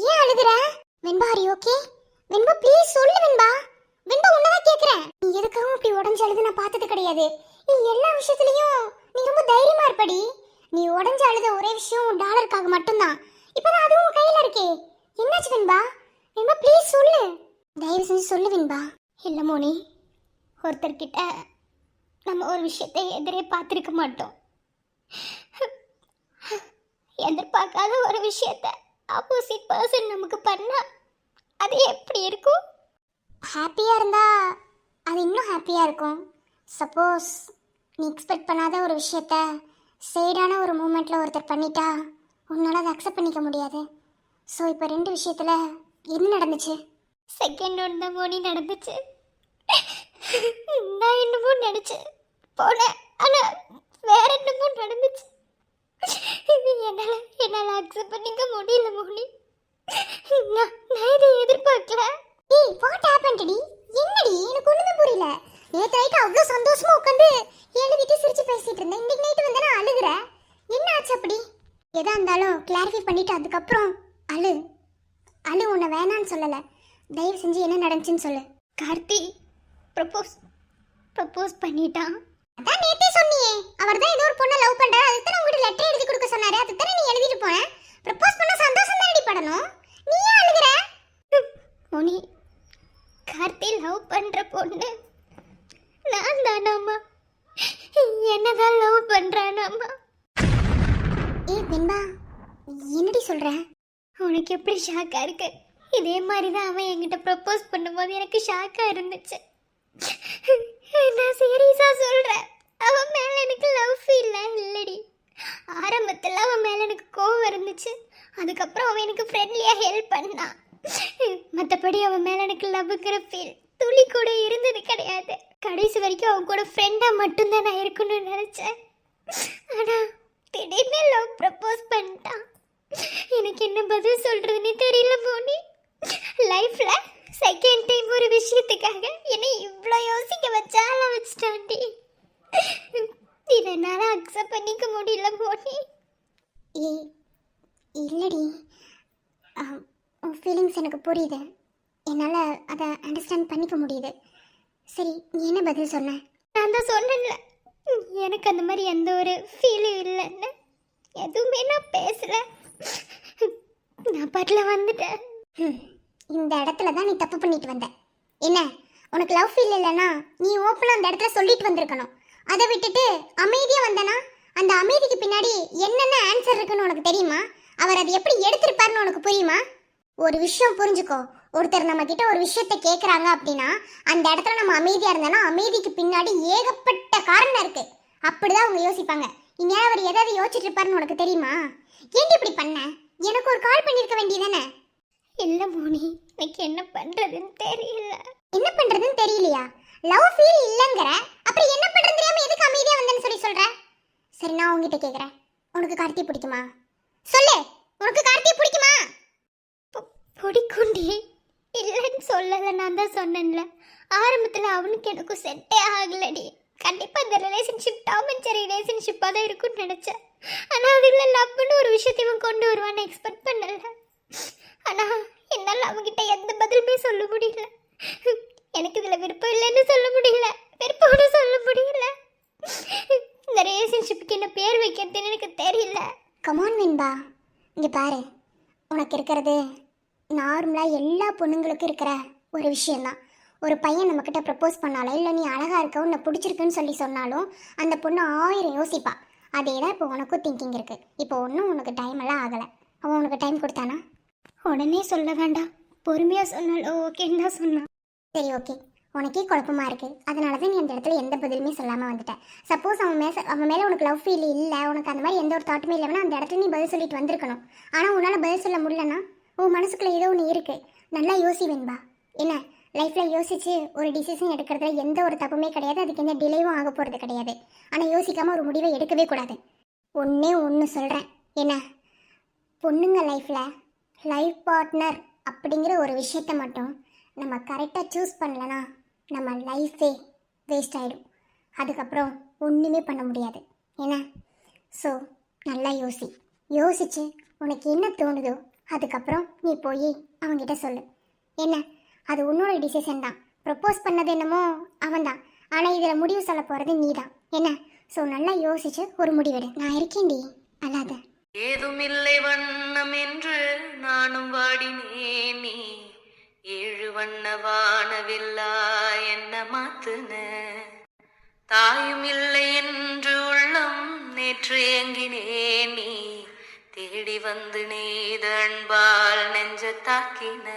ஏன் அழுகுற? Venba, are you okay? Venba please சொல்லு வெண்பா. வெண்பா உன்னதான் கேக்குறேன். நீ எதுக்காகவும் இப்படி உடஞ்சு அழுது நான் பார்த்தது கிடையாது. நீ எல்லா விஷயத்துலயும் நீ ரொம்ப தைரியமா இருப்படி. நீ உடஞ்சு அழுத ஒரே விஷயம் டாலருக்காக மட்டும்தான். இப்பதான் அதுவும் உன் கையில இருக்கே. என்னாச்சு வெண்பா? வெண்பா ப்ளீஸ் சொல்லு, தயவு செஞ்சு சொல்லு வெண்பா. இல்ல மோனி, ஒருத்தர்கிட்ட நம்ம ஒரு விஷயத்தை எதிரே பார்த்துருக்க மாட்டோம். எதிர்பார்க்காத ஒரு விஷயத்த ஆப்போசிட் பர்சன் நமக்கு பண்ணா அது எப்படி இருக்கும்? ஹாப்பியாக இருந்தா அது இன்னும் ஹாப்பியாக இருக்கும். சப்போஸ் நீ எக்ஸ்பெக்ட் பண்ணாத ஒரு விஷயத்த சேடான ஒரு மூமெண்ட்டில் ஒருத்தர் பண்ணிட்டா உன்னால் அதை அக்செப்ட் பண்ணிக்க முடியாது. ஸோ இப்போ 2 விஷயத்தில் என்ன நடந்துச்சு? செகண்ட் ஒன் தான் மோனி நடந்துச்சு. நான் என்னமோ நினைச்சேன் போனேன், ஆனா வேற என்னமோ நடந்துச்சு. என்னால அக்செப்ட் பண்ணிக்க முடியல மோனி. நான் இதை எதிர்பார்க்கல. ஏய் வாட் ஹேப்பன்ட் டி? என்னடி எனக்கு ஒண்ணுமே புரியல. நேத்து நைட் அவ்வளவு சந்தோஷமா உட்காந்து எழுதிட்டு சிரிச்சு பேசிட்டு இருந்தேன். இன்னைக்கு நைட் வந்து நான் அழுகுறேன். என்ன ஆச்சு அப்படி? எதா இருந்தாலும் கிளாரிஃபை பண்ணிட்டு அதுக்கப்புறம் அழு. உன்னை வேணான்னு சொல்லல. தயவு செஞ்சு என்ன நடந்துச்சுன்னு சொல்லு. கார்த்தி ப்ரப்போஸ் பண்ணிட்டான். அதான் நேத்தே சொன்னியே, அவர் தான் ஏதோ ஒரு பொண்ணை லவ் பண்றாரு, அதுக்கு தான் உங்ககிட்ட லெட்டர் எழுதி கொடுக்க சொன்னாரு, அதுக்கு தானே நீ எழுதிட்டு போன. ப்ரப்போஸ் பண்ண சந்தோஷம் தானடி படணும், நீ ஏன் அழுகுற? மோனி, கார்த்தி லவ் பண்ற பொண்ணு நான் தானாமா, என்னதான் லவ் பண்றானாமா. ஏய் வெண்பா, என்னடி சொல்ற? உனக்கு எப்படி ஷாக்கா இருக்கு? இதே மாதிரி தான் அவன் என்கிட்ட ப்ரப்போஸ் பண்ணும்போது எனக்கு ஷாக்கா இருந்துச்சு. நான் சீரியஸா சொல்றேன், அவன் மேல எனக்கு லவ் ஃபீல் இல்லடி. ஆரம்பத்தில் அவன் மேல எனக்கு கோவம் இருந்துச்சு, அதுக்கப்புறம் அவன் எனக்கு ஃப்ரெண்ட்லியா ஹெல்ப் பண்ணான். மற்றபடி அவன் மேல எனக்கு லவ்ங்கிற ஃபீல் துளி கூட இருந்தது கிடையாது. கடைசி வரைக்கும் அவன் கூட ஃப்ரெண்டா மட்டும்தான் நான் இருக்கணும்னு நினைச்சேன். ஆனா திடீர்னு லவ் ப்ரப்போஸ் பண்ணிட்டான். எனக்கு என்ன பதில் சொல்றதுன்னு தெரியல மோனி. லைஃப்ல செகண்ட் டைம் ஒரு விஷயத்துக்காக என்னை இவ்வளோ யோசிக்க வச்சுட்டாண்டி. இதனால அக்செப்ட் பண்ணிக்க முடியல மோனி. இல்லடி, உன் ஃபீலிங்ஸ் எனக்கு புரியுது, என்னால் அதை அண்டர்ஸ்டாண்ட் பண்ணிக்க முடியுது. சரி, நீ என்ன பதில் சொன்ன? நான் தான் சொன்னேன்ல, எனக்கு அந்த மாதிரி எந்த ஒரு ஃபீலும் இல்லைன்னு. எதுவுமே நான் பேசல, நான் பாட்டில் வந்துட்டேன். இந்த இடத்துல தான் நீ தப்பு பண்ணிட்டு வந்த. என்ன, உனக்கு லவ் ஃபீல் இல்லைன்னா நீ ஓப்பனாக அந்த இடத்துல சொல்லிட்டு வந்திருக்கணும். அதை விட்டுட்டு அமைதியாக வந்தனா அந்த அமைதிக்கு பின்னாடி என்னென்ன ஆன்சர் இருக்குன்னு உனக்கு தெரியுமா? அவர் அதை எப்படி எடுத்திருப்பாருன்னு உனக்கு புரியுமா? ஒரு விஷயம் புரிஞ்சுக்கோ, ஒருத்தர் நம்ம கிட்ட ஒரு விஷயத்த கேட்குறாங்க அப்படின்னா அந்த இடத்துல நம்ம அமைதியாக இருந்தோன்னா அமைதிக்கு பின்னாடி ஏகப்பட்ட காரணம் இருக்கு. அப்படிதான் அவங்க யோசிப்பாங்க. இனியாவது அவர் எதாவது யோசிச்சுட்டு இருப்பாருன்னு உனக்கு தெரியுமா? ஏன் இப்படி பண்ண? எனக்கு ஒரு கால் பண்ணியிருக்க வேண்டியதானே? இல்லை மோனி, எனக்கு என்ன பண்ணுறதுன்னு தெரியல. என்ன பண்ணுறதுன்னு தெரியலையா? லவ் ஃபீல் இல்லைங்கிற, அப்புறம் என்ன பண்ணுறது தெரியாமல் எதுக்கு அமைதியாக வந்தேன்னு சொல்கிற? சரி, நான் உங்ககிட்ட கேட்குறேன், உனக்கு கார்த்தி பிடிக்குமா? சொல்லு, உனக்கு கார்த்தி பிடிக்குமா? பிடிக்குண்டி, இல்லைன்னு சொல்லலை. நான் தான் சொன்னேன்ல, ஆரம்பத்தில் அவனுக்கு எனக்கும் செட்டே ஆகலடி. கண்டிப்பாக இந்த ரிலேஷன்ஷிப் டாம் அண்ட் ஜெர்ரி ரிலேஷன்ஷிப்பாக தான் இருக்கும்னு நினச்சேன். ஆனால் அதில் லவ்னு ஒரு விஷயத்தை இவன் கொண்டு வருவான்னு எக்ஸ்பெக்ட் பண்ணல. ஆனால் என்னால் அவங்ககிட்ட எந்த பதிலுமே சொல்ல முடியல. எனக்கு இதில் விருப்பம் இல்லைன்னு சொல்ல முடியல, விருப்பம்னு சொல்ல முடியல. இந்த ரிலேஷன்ஷிப்புக்கு என்ன பேர் வைக்கிறதுன்னு எனக்கு தெரியல. கமான் வெண்பா, இங்கே பாரு, உனக்கு இருக்கிறது நார்மலாக எல்லா பொண்ணுங்களுக்கும் இருக்கிற ஒரு விஷயந்தான். ஒரு பையன் நம்மக்கிட்ட ப்ரப்போஸ் பண்ணாலும், இல்லை நீ அழகாக இருக்க, உன்னை பிடிச்சிருக்குன்னு சொல்லி சொன்னாலும் அந்த பொண்ணு 1000 யோசிப்பா. அதே தான் இப்போ உனக்கும் திங்கிங் இருக்குது. இப்போ ஒன்றும் உனக்கு டைம் எல்லாம் ஆகலை. அவன் உனக்கு டைம் கொடுத்தானா? உடனே சொல்ல வேண்டாம், பொறுமையாக சொன்னாலும் ஓகேன்னு தான் சொன்னான். சரி, ஓகே, உனக்கே குழப்பமாக இருக்குது, அதனால தான் நீ அந்த இடத்துல எந்த பதிலுமே சொல்லாமல் வந்துட்டேன். சப்போஸ் அவன் மேலே உனக்கு லவ் ஃபீல் இல்லை, உனக்கு அந்த மாதிரி எந்த ஒரு தாட்டுமே இல்லைன்னா அந்த இடத்துல நீ பதில் சொல்லிட்டு வந்திருக்கணும். ஆனால் உன்னால் பதில் சொல்ல முடியலன்னா உன் மனசுக்குள்ளே ஏதோ ஒன்று இருக்குது. நல்லா யோசி வெண்பா. என்ன, லைஃப்பில் யோசித்து ஒரு டிசிஷன் எடுக்கிறதுல எந்த ஒரு தப்புமே கிடையாது, அதுக்கு எந்த டிலேவும் ஆக போகிறது கிடையாது. ஆனால் யோசிக்காமல் ஒரு முடிவை எடுக்கவே கூடாது. ஒன்று சொல்கிறேன், என்ன, பொண்ணுங்க லைஃப்பில் லைஃப் பார்ட்னர் அப்படிங்கிற ஒரு விஷயத்தை மட்டும் நம்ம கரெக்டாக சூஸ் பண்ணலன்னா நம்ம லைஃபே வேஸ்ட் ஆகிடும். அதுக்கப்புறம் ஒன்றுமே பண்ண முடியாது. என்ன, ஸோ நல்லா யோசிச்சு உனக்கு என்ன தோணுதோ அதுக்கப்புறம் நீ போய் அவங்ககிட்ட சொல்லு. என்ன, அது உன்னோட டிசிஷன் தான். ப்ரப்போஸ் பண்ணது என்னமோ அவன் தான், ஆனால் இதில் முடிவு சொல்ல போகிறது நீ தான். என்ன, ஸோ நல்லா யோசிச்சு ஒரு முடிவெடு. நான் இருக்கேன்டி, அல்லாத. ஏதுமில்லை வண்ணம் என்று நானும் வாடினேன், நீ 7 வண்ண வானவில்லா என்ன மாத்துன. தாயும் இல்லை என்று உள்ளம் நேற்று ஏங்கினேன், நீ தேடி வந்து நீதன்பால் நெஞ்ச தாக்கின.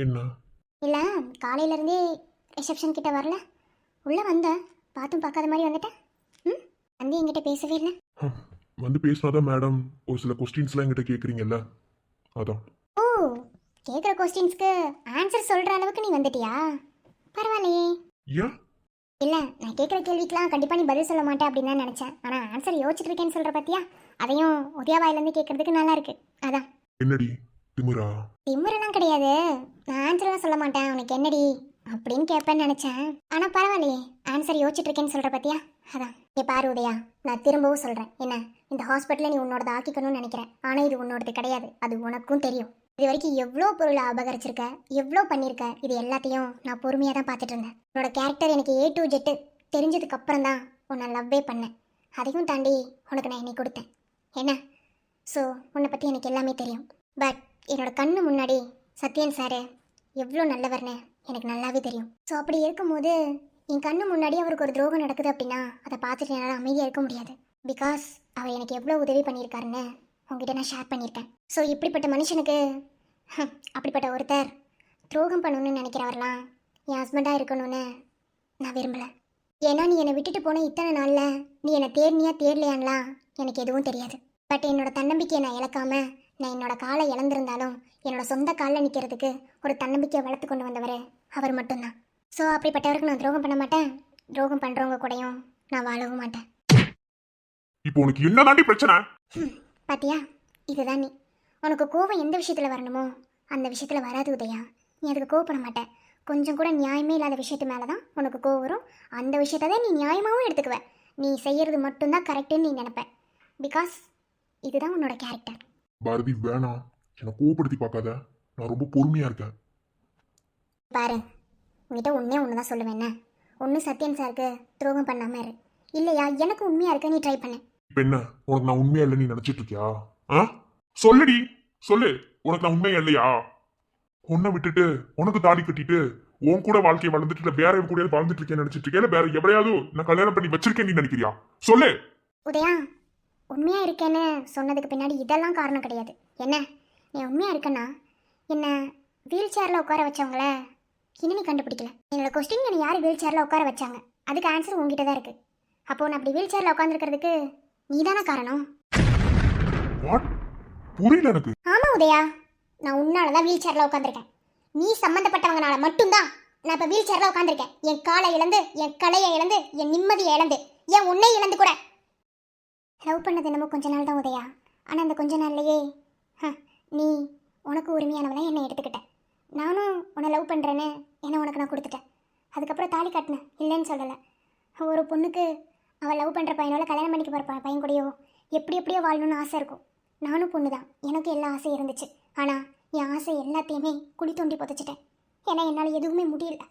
என்ன? இல்லை, காலையிலேருந்தே ரிசப்ஷன் கிட்ட வரல. உள்ளே வந்தேன், பார்த்தும் பார்க்காத மாதிரி வந்துட்டேன். ம், வந்து என்கிட்ட பேசவே இல்லை. வந்து பேசினாதான் மேடம் ஒரு சில கொஸ்டின்ஸ்லாம் என்கிட்ட கேட்குறீங்கல்ல, அதான். ஓ, கேட்குற கொஸ்டின்ஸ்க்கு ஆன்சர் சொல்கிற அளவுக்கு நீ வந்துட்டியா? பரவாயில்லையே. ஏன்? இல்லை, நான் கேட்குற கேள்விக்கெலாம் கண்டிப்பாக நீ பதில் சொல்ல மாட்டேன் அப்படின்னு தான் நினச்சேன். ஆனால் ஆன்சர் யோசிச்சுட்டு இருக்கேன்னு சொல்கிற பத்தியா, அதையும் உதயா வாயிலேருந்து கேட்குறதுக்கு நல்லா இருக்கு. அதான். என்னடி திமிரா? திமுறெல்லாம் கிடையாது, நான் ஆன்சர்லாம் சொல்ல மாட்டேன், உனக்கு என்னடி அப்படின்னு கேட்பேன்னு நினச்சேன். ஆனால் பரவாயில்லையே, ஆன்சர் யோசிச்சுட்டு இருக்கேன்னு சொல்கிற பத்தியா, அதான். ஏ பாரு உதயா, நான் திரும்பவும் சொல்கிறேன், என்ன இந்த ஹாஸ்பிட்டலை நீ உன்னோடது ஆக்கிக்கணும்னு நினைக்கிறேன். ஆனால் இது உன்னோடது கிடையாது, அது உனக்கும் தெரியும். இது வரைக்கும் எவ்வளோ பொருளை அபகரிச்சிருக்க, எவ்வளோ பண்ணியிருக்க, இது எல்லாத்தையும் நான் பொறுமையாக தான் பார்த்துட்டு இருந்தேன். உன்னோட கேரக்டர் எனக்கு A to Z தெரிஞ்சதுக்கு அப்புறம் தான் உன்னை லவ்வே பண்ணேன். அதையும் தாண்டி உனக்கு நான் என்னை கொடுத்தேன். என்ன? ஸோ உன்னை பற்றி எனக்கு எல்லாமே தெரியும். பட் என்னோட கண்ணு முன்னாடி சத்யன் சார் எவ்வளோ நல்லவர்னு எனக்கு நல்லாவே தெரியும். ஸோ அப்படி இருக்கும்போது என் கண்ணு முன்னாடி அவருக்கு ஒரு துரோகம் நடக்குது அப்படின்னா அதை பார்த்துட்டு என்னால் அமைதியாக இருக்க முடியாது. பிகாஸ் அவர் எனக்கு எவ்வளோ உதவி பண்ணியிருக்காருன்னு உங்ககிட்ட நான் ஷேர் பண்ணியிருக்கேன். ஸோ இப்படிப்பட்ட மனுஷனுக்கு அப்படிப்பட்ட ஒருத்தர் துரோகம் பண்ணணும்னு நினைக்கிறவரெலாம் என் ஹஸ்பண்டாக இருக்கணும்னு நான் விரும்பலை. ஏன்னா நீ என்னை விட்டுட்டு போன இத்தனை நாளில் நீ என்னை தேடினியா தேடலையான்லாம் எனக்கு எதுவும் தெரியாது. பட் என்னோட தன்னம்பிக்கையை நான் இழக்காம, நான் என்னோட காலை இழந்திருந்தாலும் என்னோட சொந்த காலில் நிற்கிறதுக்கு ஒரு தன்னம்பிக்கையை வளர்த்து கொண்டு வந்தவர் அவர் மட்டும்தான். ஸோ அப்படிப்பட்டவருக்கு நான் துரோகம் பண்ண மாட்டேன், துரோகம் பண்ணுறவங்க கூடயும் நான் வாழவும் மாட்டேன். இப்போ உனக்கு என்ன தாண்டி பிரச்சனை? பாத்தியா, இதுதான் நீ. உனக்கு கோவம் எந்த விஷயத்தில் வரணுமோ அந்த விஷயத்தில் வராது உதயா. நீ அதுக்கு கோவப்பட மாட்டேன். கொஞ்சம் கூட நியாயமே இல்லாத விஷயத்து மேலே தான் உனக்கு கோவம் வரும். அந்த விஷயத்தை தான் நீ நியாயமாகவும் எடுத்துக்குவ. நீ செய்யறது மட்டும்தான் கரெக்டுன்னு நீ நினைப்ப. பிகாஸ் இதுதான் உன்னோட கேரக்டர். பாரதி வேணாம், என்னை கோவப்படுத்தி பார்க்காத, நான் ரொம்ப பொறுமையாக இருக்கேன். பாரு, உங்ககிட்ட ஒன்று தான் சொல்லுவேன். என்ன? ஒன்று சத்யன் சாருக்கு துரோகம் பண்ணாமல் இரு, இல்லையா எனக்கு உண்மையாக இருக்க நீ ட்ரை பண்ணு. இப்போ என்ன, உனக்கு நான் உண்மையா இல்லை நீ நினச்சிட்டு இருக்கியா? ஆ சொல்லுடி, சொல்லு, உனக்கு நான் உண்மையா இல்லையா? உன்னை விட்டுட்டு உனக்கு தாலி கட்டிட்டு உன் கூட வாழ்க்கையை வளர்ந்துட்டு இல்லை வேற கூட வாழ்ந்துட்டு இருக்கேன்னு நினைச்சிட்டு இருக்கேன், இல்லை வேற எவரையாவது நான் கல்யாணம் பண்ணி வச்சிருக்கேன் நீ நினைக்கிறியா? சொல்லு உதயா. உண்மையாக இருக்கேன்னு சொன்னதுக்கு பின்னாடி இதெல்லாம் காரணம் கிடையாது. என்ன, நீ உண்மையாக இருக்கேன்னா என்ன வீல் சேரில் உட்கார வச்சவங்கள இன்னும் நீ கண்டுபிடிக்கல. என்னோட கொஸ்டின் என்னை யார் வீல் சேரில் உட்கார வச்சாங்க, அதுக்கு ஆன்சர் உங்ககிட்ட தான் இருக்குது. அப்போது நான் அப்படி வீல் சேரில் உட்காந்துருக்கிறதுக்கு நீ தானே காரணம். வாட்? புரியல எனக்கு. ஆமாம் உதயா, நான் உன்னால தான் வீல் சேரில் உட்காந்துருக்கேன். நீ சம்மந்தப்பட்டவங்கனால மட்டும்தான் நான் இப்போ வீல் சேரில் உட்காந்துருக்கேன். என் காலை இழந்து, என் கலையை இழந்து, என் நிம்மதியை இழந்து, என் உன்னை இழந்து கூட. லவ் பண்ணது என்னமோ கொஞ்ச நாள் தான் உதயா. ஆனால் அந்த கொஞ்ச நாள்லையே நீ உனக்கு உரிமையானவளை என்னை எடுத்துக்கிட்ட. நானும் உன்னை லவ் பண்ணுறேன்னு என்னை உனக்கு நான் கொடுத்துட்டேன். அதுக்கப்புறம் தாலி கட்டினேன், இல்லைன்னு சொல்லலை. ஒரு பொண்ணுக்கு அவள் லவ் பண்ணுற பையனோட கல்யாணம் பண்ணிக்க போகிற பையன் கூடயோ எப்படியோ வாழணும்னு ஆசை இருக்கும். நானும் பொண்ணு தான், எனக்கு எல்லா ஆசையும் இருந்துச்சு. ஆனால் என் ஆசை எல்லாத்தையுமே குழி தோண்டி புதைச்சிட்டேன். ஏன்னா என்னால் எதுவுமே முடியல.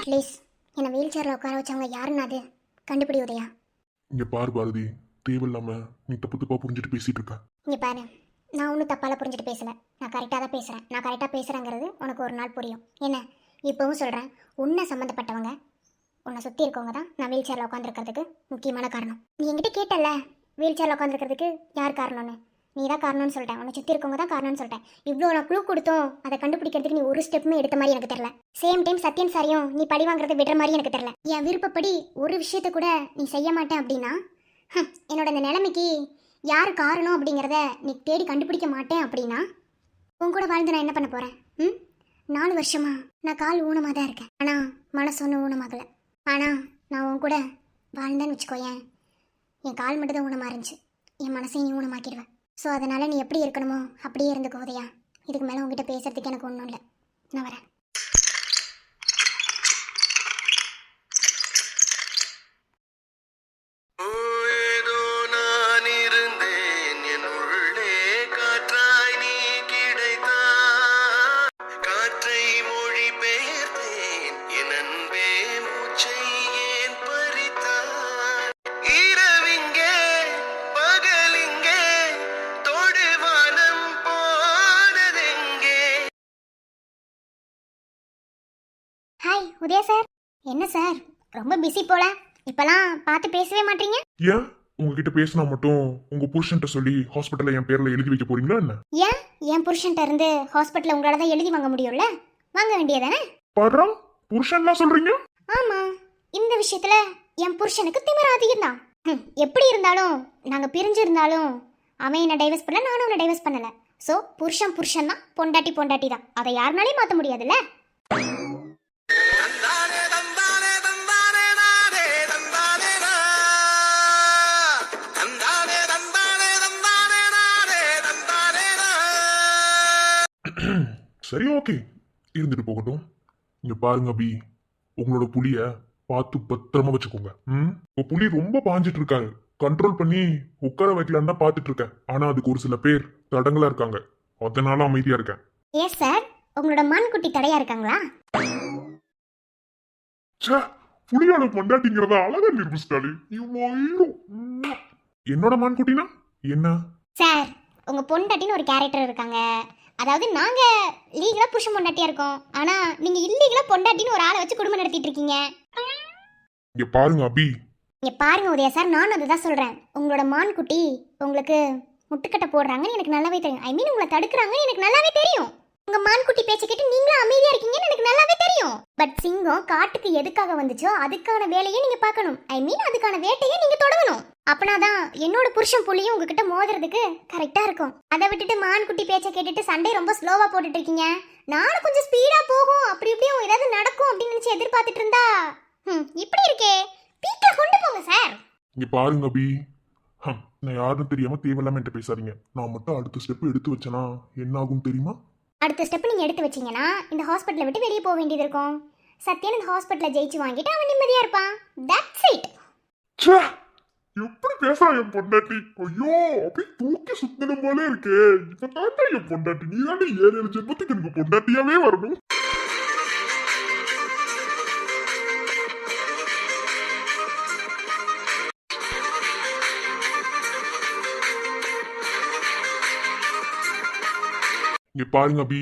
அட்லீஸ்ட் என்னை வீல் சேரில் உட்கார வச்சவங்க யாருன்னு அது கண்டுபிடி உதயா. இங்க பாரு பாரதி, தேவையில்லாம நீ தப்பு தப்பா புரிஞ்சுட்டு பேசிட்டு இருக்க. இங்கே பாரு, நான் ஒன்றும் தப்பால் புரிஞ்சுட்டு பேசலை, நான் கரெக்டாக தான் பேசுகிறேன். நான் கரெக்டாக பேசுகிறேங்கிறது உனக்கு ஒரு நாள் புரியும். என்ன, இப்போவும் சொல்கிறேன், உன்னை சம்மந்தப்பட்டவங்க, உன்னை சுற்றி இருக்கவங்க தான் நான் வீல் சேரில் உட்காந்துருக்கிறதுக்கு முக்கியமான காரணம். நீ என்கிட்ட கேட்டல வீல் சேரில் உட்காந்துருக்கிறதுக்கு யார் காரணம்னு, நீ தான் காரணம்னு சொல்லிட்டேன். உன்னை சுற்றி இருக்கவங்க தான் காரணம்னு சொல்லிட்டேன். இவ்வளோ நான் க்ளூ கொடுத்தோம், அதை கண்டுபிடிக்கிறதுக்கு நீ ஒரு ஸ்டெப்புமே எடுத்த மாதிரி எனக்கு தெரியல. சேம் டைம் சத்யன் சாரியும் நீ பழி வாங்குறதை விடுற மாதிரி எனக்கு தெரியல. என் விருப்பப்படி ஒரு விஷயத்த கூட நீ செய்ய மாட்டேன் அப்படின்னா என்னோட இந்த நிலைமைக்கு யார் காரணம் அப்படிங்கிறத நீ தேடி கண்டுபிடிக்க மாட்டேன் அப்படின்னா உன் கூட வாழ்ந்து நான் என்ன பண்ண போகிறேன்? 4 வருஷமா நான் கால் ஊனமாக தான் இருக்கேன், ஆனால் மனசு ஒன்றும் ஊனமாகலை. ஆனால் நான் உன் கூட வாழ்ந்தேன்னு வச்சுக்கோயேன், என் கால் மட்டும் தான் ஊனமாக இருந்துச்சு, என் மனசையும் நீ ஊனமாக்கிடுவேன். ஸோ அதனால் நீ எப்படி இருக்கணுமோ அப்படியே இருந்துக்கோ உதயா. இதுக்கு மேலே உங்ககிட்ட பேசுறதுக்கு எனக்கு ஒன்றும் இல்லை, நான் வரேன். ஏதோ நான் இருந்தேன், என் உள்ளே காற்றாய் நீ கிடைத்தாய். காற்றை மொழி பெயர்த்தேன், என் அன்பே மூச்சை ஏன் பறித்தாய். இரவிங்கே பகலில் உதயா சார், என்ன சார் ரொம்ப பிஸி போல, இப்பெல்லாம் பார்த்து பேசவே மாட்டீங்க. ஏன் உங்ககிட்ட பேசினா மட்டும் உங்க புருஷன்ட்ட சொல்லி ஹாஸ்பிட்டல்ல என் பேர்ல எழுதி வைக்க போறீங்களா என்ன? ஏன் என் புருஷன்ட்ட இருந்து ஹாஸ்பிட்டல்ல உங்களால தான் எழுதி வாங்க முடியும்ல, வாங்க வேண்டியதானே. பாடுறா, புருஷன்லாம் சொல்றீங்க? ஆமா, இந்த விஷயத்துல என் புருஷனுக்கு திமிர அதிகம் தான். எப்படி இருந்தாலும் நாங்க பிரிஞ்சு இருந்தாலும் அவன் என்ன டைவர்ஸ் பண்ணல, நானும் அவனை டைவர்ஸ் பண்ணல. ஸோ புருஷன் புருஷன் தான், பொண்டாட்டி பொண்டாட்டி தான். அதை யாருனாலையும் மாற்ற முடியாதுல்ல. சரி, ஓகே, இருந்துட்டு போகட்டும். இங்க பாருங்க அபி, உங்களோட புலிய பார்த்து பத்திரமா வச்சுக்கோங்க. உங்க புலி ரொம்ப பாஞ்சிட்டு இருக்காரு, கண்ட்ரோல் பண்ணி உட்கார வைக்கலான்னு தான் பார்த்துட்டு இருக்கேன். ஆனா அதுக்கு ஒரு சில பேர் தடங்களா இருக்காங்க, அதனால அமைதியா இருக்கேன். ஏன் சார், உங்களோட மான்குட்டி தடையா இருக்காங்களா? ச்சே, புலியோட பொண்டாட்டிங்கிறத அழகா நிரூபிச்சிட்டாலே. என்னோட மான்குட்டினா என்ன? சார், உங்க பொண்டாட்டின்னு ஒரு கேரக்டர் இருக்காங்க. அதாவது நாங்க லீகலா புருஷன் பொண்டாட்டியா இருக்கோம், ஆனா நீங்க இல்லீகலா பொண்டாட்டின்னு ஒரு ஆளை வச்சு குடும்பம் நடத்திட்டு இருக்கீங்க. இங்க பாருங்க அபி, இங்க பாருங்க உதயா சார், நானும் அதுதான் சொல்றேன். உங்களோட மான்குட்டி உங்களுக்கு முட்டுக்கட்டை போடுறாங்கன்னு எனக்கு நல்லாவே தெரியும். ஐ மீன் உங்களை தடுக்கிறாங்கன்னு எனக்கு நல்லாவே தெரியும். உங்க மான்குட்டி பேச்ச கேட்டு நீங்களும் அமைதியா இருக்கீங்கன்னு எனக்கு நல்லாவே தெரியும். பட் சிங்கம் காட்டுக்கு எதுக்காக வந்துச்சோ அதுக்கான வேலையை நீங்க பார்க்கணும். ஐ மீன் அதுக்கான வேட்டையை நீங்க தொடங்கணும். அப்பனாதான் என்னோட புருஷன் புள்ளியும் உங்ககிட்ட மோதுறதுக்கு கரெக்டா இருக்கும். அதை விட்டுட்டு மான்குட்டி பேச்ச கேட்டுட்டு சண்டை ரொம்ப ஸ்லோவா போட்டுட்டு இருக்கீங்க. நானும் கொஞ்சம் ஸ்பீடா போகும், அப்படி இப்படியும் ஏதாவது நடக்கும் அப்படின்னு நினைச்சு எதிர்பார்த்துட்டு இருந்தா இப்படி இருக்கே. பீக்ல கொண்டு போங்க சார். இங்க பாருங்க அபி, நான் யாருன்னு தெரியாம தேவையில்லாம என்கிட்ட பேசாதீங்க. நான் மட்டும் அடுத்த ஸ்டெப் எடுத்து வச்சேனா என்ன ஆகும் தெரியுமா? அடுத்த ஸ்டெப் நீங்க எடுத்து வச்சீங்கன்னா இந்த ஹாஸ்பிட்டலை விட்டு வெளியே போக வேண்டியது இருக்கும். சத்யன் இந்த ஹாஸ்பிட்டலை ஜெயிச்சு வாங்கிட்டு அவன் நிம்மதியா இருப்பான். That's it. ச்சே, எப்படி பேசா என் பொண்டாட்டி? ஐயோ, அப்படியே தூக்கி சுத்தன போல இருக்கே. இப்ப தாண்டா என் பொண்டாட்டி, நீ தாண்டி 7 ஜென்மத்துக்கு எனக்கு பொண்டாட்டியாவே வரணும். இங்க பாருங்க அபி,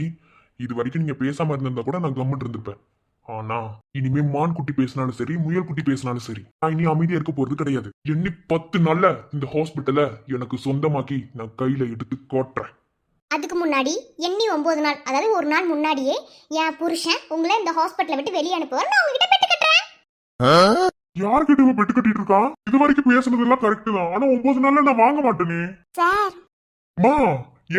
இது வரைக்கும் நீங்க பேசாம இருந்திருந்தா கூட நான் கம்முன்னு இருந்திருப்பேன். ஆனா இனிமே மான் குட்டி பேசினாலும் சரி, முயல் குட்டி பேசினாலும் சரி, நான் இனி அமைதியா இருக்க போறது கிடையாது. எண்ணி 10 நாள்ல இந்த ஹாஸ்பிட்டலை எனக்கு சொந்தமாக்கி நான் கையில எடுத்து காட்டுறேன். அதுக்கு முன்னாடி எண்ணி 9 நாள், அதாவது ஒரு நாள் முன்னாடியே என் புருஷன் உங்களை இந்த ஹாஸ்பிட்டலை விட்டு வெளியே அனுப்புவார். நான் உங்ககிட்ட பெட்டு கட்டுறேன். யார்கிட்ட இவன் பெட்டு கட்டிட்டு இருக்கான்? இது வரைக்கும் பேசுனதெல்லாம் கரெக்ட் தான், ஆனா 9 நாள்ல நான் வாங்க மாட்டேனே. சார், மா,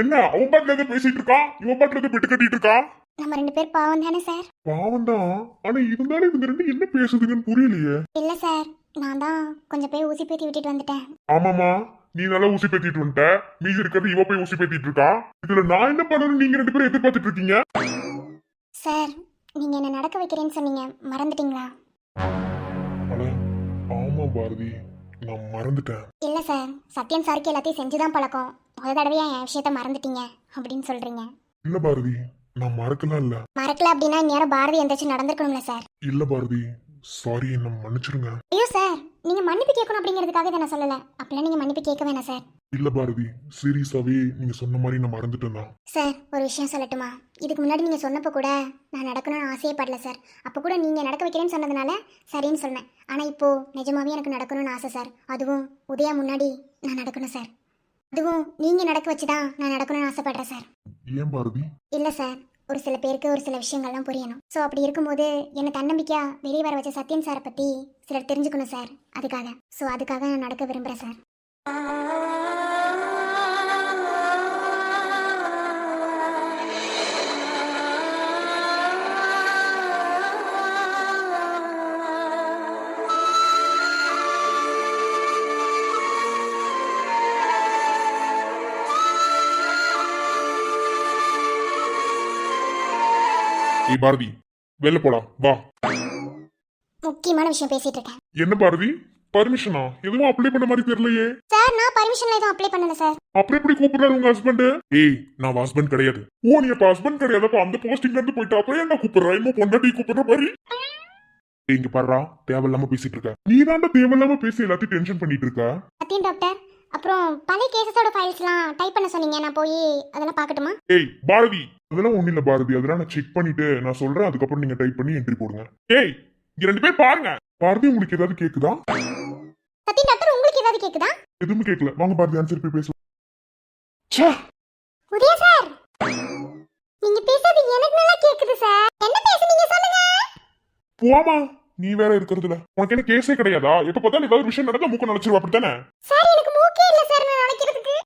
என்ன அவன் பாட்டுல ஏதோ பேசிட்டு இருக்கான், இவன் பாட்டுல ஏதோ பெட்டு கட்டிட்டு இருக்கான். நம்ம 2 பேர் பாவம் தானே சார்? பாவம் தான், ஆனா இருந்தாலும் இவங்க ரெண்டு என்ன பேசுதுங்கன்னு புரியலையே. இல்ல சார், நான் தான் கொஞ்சம் போய் ஊசி பேத்தி விட்டுட்டு வந்துட்டேன். ஆமாமா, நீ நல்லா ஊசி பேத்திட்டு வந்துட்ட, மீதி இருக்கிறது இவ போய் ஊசி பேத்திட்டு இருக்கா. இதுல நான் என்ன பண்ணணும் நீங்க 2 பேரும் எதிர்பார்த்துட்டு இருக்கீங்க? சார், நீங்க என்ன நடக்க வைக்கிறேன்னு சொன்னீங்க, மறந்துட்டீங்களா? அட, ஆமா பாரதி, நான் மறந்துட்டேன். இல்ல சார், சத்யன் சாருக்கு எல்லாத்தையும் செஞ்சுதான் பழக்கம். ஒரு தடவையா என் விஷயத்த மறந்துட்டீங்க அப்படின்னு சொல்றீங்க. இல்ல பாரதி, நான் மறக்கலாம் இல்ல. மறக்கல அப்படின்னா இந்நேரம் பாரதி எந்திரிச்சு நடந்திருக்கணும்ல சார். இல்ல பாரதி, சாரி, என்ன மன்னிச்சிருங்க. ஐயோ சார், நீங்க மன்னிப்பு கேட்கணும் அப்படிங்கிறதுக்காக இதை நான் சொல்லல. அப்படிலாம் நீங்க மன்னிப்பு கேட்க வேணாம் சார். இல்ல பாரதி, சீரியஸாவே நீங்க சொன்ன மாதிரி நான் மறந்துட்டேன் தான். சார், ஒரு விஷயம் சொல்லட்டுமா? இதுக்கு முன்னாடி நீங்க சொன்னப்போ கூட நான் நடக்கணும்னு ஆசையே படல சார். அப்போ கூட நீங்க நடக்க வைக்கிறேன்னு சொன்னதுனால சரின்னு சொன்னேன். ஆனா இப்போ நிஜமாவே எனக்கு நடக்கணும்னு ஆசை சார். அதுவும் உதயா முன்னாடி நான் நடக்கணும் சார். அதுவும் நீங்க நடக்க வச்சுதான் நான் நடக்கணும்னு ஆசைப்படுறேன் சார். ஏன் பாரதி? இல்ல சார், ஒரு சில பேருக்கு ஒரு சில விஷயங்கள்லாம் புரியணும். ஸோ அப்படி இருக்கும்போது என்னை தன்னம்பிக்கையா வெளியே வர வச்ச சத்யன் சாரை பத்தி சிலர் தெரிஞ்சுக்கணும் சார். அதுக்காக நான் நடக்க விரும்புறேன் சார். ஏய் பாரதி, வெளில போலாம் வா. முக்கியமான விஷயம் பேசிட்டு இருக்கேன். என்ன பாரதி, பர்மிஷனா? எதுவும் அப்ளை பண்ண மாதிரி தெரியலையே. சார், நான் பர்மிஷன்ல எதுவும் அப்ளை பண்ணல சார். அப்புறம் எப்படி கூப்பிடுறாரு உங்க ஹஸ்பண்ட்? ஏய், நான் ஹஸ்பண்ட் கிடையாது. ஓ, நீ அப்ப ஹஸ்பண்ட் கிடையாது, அப்ப அந்த போஸ்டிங்ல இருந்து போயிட்டு அப்புறம் என்ன கூப்பிடுறா? இன்னும் பொண்டாட்டி கூப்பிடுற மாதிரி. இங்க பாருடா, தேவையில்லாம பேசிட்டு இருக்க. நீ தாண்டா தேவையில்லாம பேசி எல்லாத்தையும் டென்ஷன் பண்ணிட்டு இருக்க. சத்யன் டாக்டர், அப்புறம் பழைய கேசஸோட ஃபைல்ஸ்லாம் டைப் பண்ண சொன்னீங்க, நான் போய் அதெல்லாம் பார்க்கட்டுமா? ஏய் பாரதி, அதெல்லாம் ஒண்ணும் இல்ல பாரதி, அதெல்லாம் நான் செக் பண்ணிட்டு நான் சொல்றேன், அதுக்கப்புறம் நீங்க டைப் பண்ணி என்ட்ரி போடுங்க. ஏய், இங்க 2 பேர் பாருங்க. பாரதி, உங்களுக்கு ஏதாவது கேக்குதா? சத்யம் டாக்டர், உங்களுக்கு ஏதாவது கேக்குதா? எதுவுமே கேட்கல. வாங்க பாரதி, ஆன்சர் போய் பேசுவோம். ச்சே, உதயா சார், நீங்க பேசுறது எனக்கு நல்லா கேக்குது சார். என்ன பேசுனீங்க சொல்லுங்க. போமா, நீ வேற இருக்கிறதுல உனக்கு என்ன கேஸே கிடையாதா? எப்ப பார்த்தாலும் ஏதாவது விஷயம் நடந்தா மூக்க நினைச்சிருவா, அப்படித்தானே? சார் எனக்கு மூக்கே இல்ல சார் நான் நினைக்கிறதுக்கு.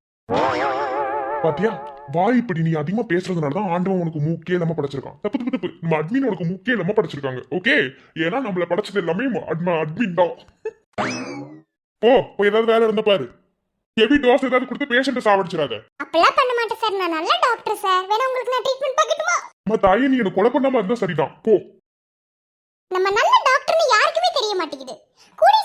பாத்தியா, வாய் இப்படி நீ அதிகமா பேசுறதுனாலதான் ஆண்டவன் உனக்கு மூக்கே இல்லாம படைச்சிருக்கான். தப்பு தப்பு தப்பு. நம்ம அட்மின் உனக்கு மூக்கே இல்லாம படைச்சிருக்காங்க. ஓகே, ஏன்னா நம்மள படைச்சது எல்லாமே அட்மின் தான். போய் ஏதாவது வேலை இருந்தா பாரு. ஹெவி டோஸ் ஏதாவது கொடுத்து பேஷண்ட்டை சாவடிச்சிடாத. அப்பெல்லாம் பண்ண மாட்டேன் சார், நான் நல்ல டாக்டர் சார். வேணா உங்களுக்கு நான் ட்ரீட்மெண்ட் பார்க்கட்டுமா? நம்ம தாயை நீ எனக்கு கொலை பண்ணாம இருந்தா சரிதான். போ. நம்ம நல்ல டாக்டர்னு யாருக்குமே தெரிய மாட்டேங்குது. கூடி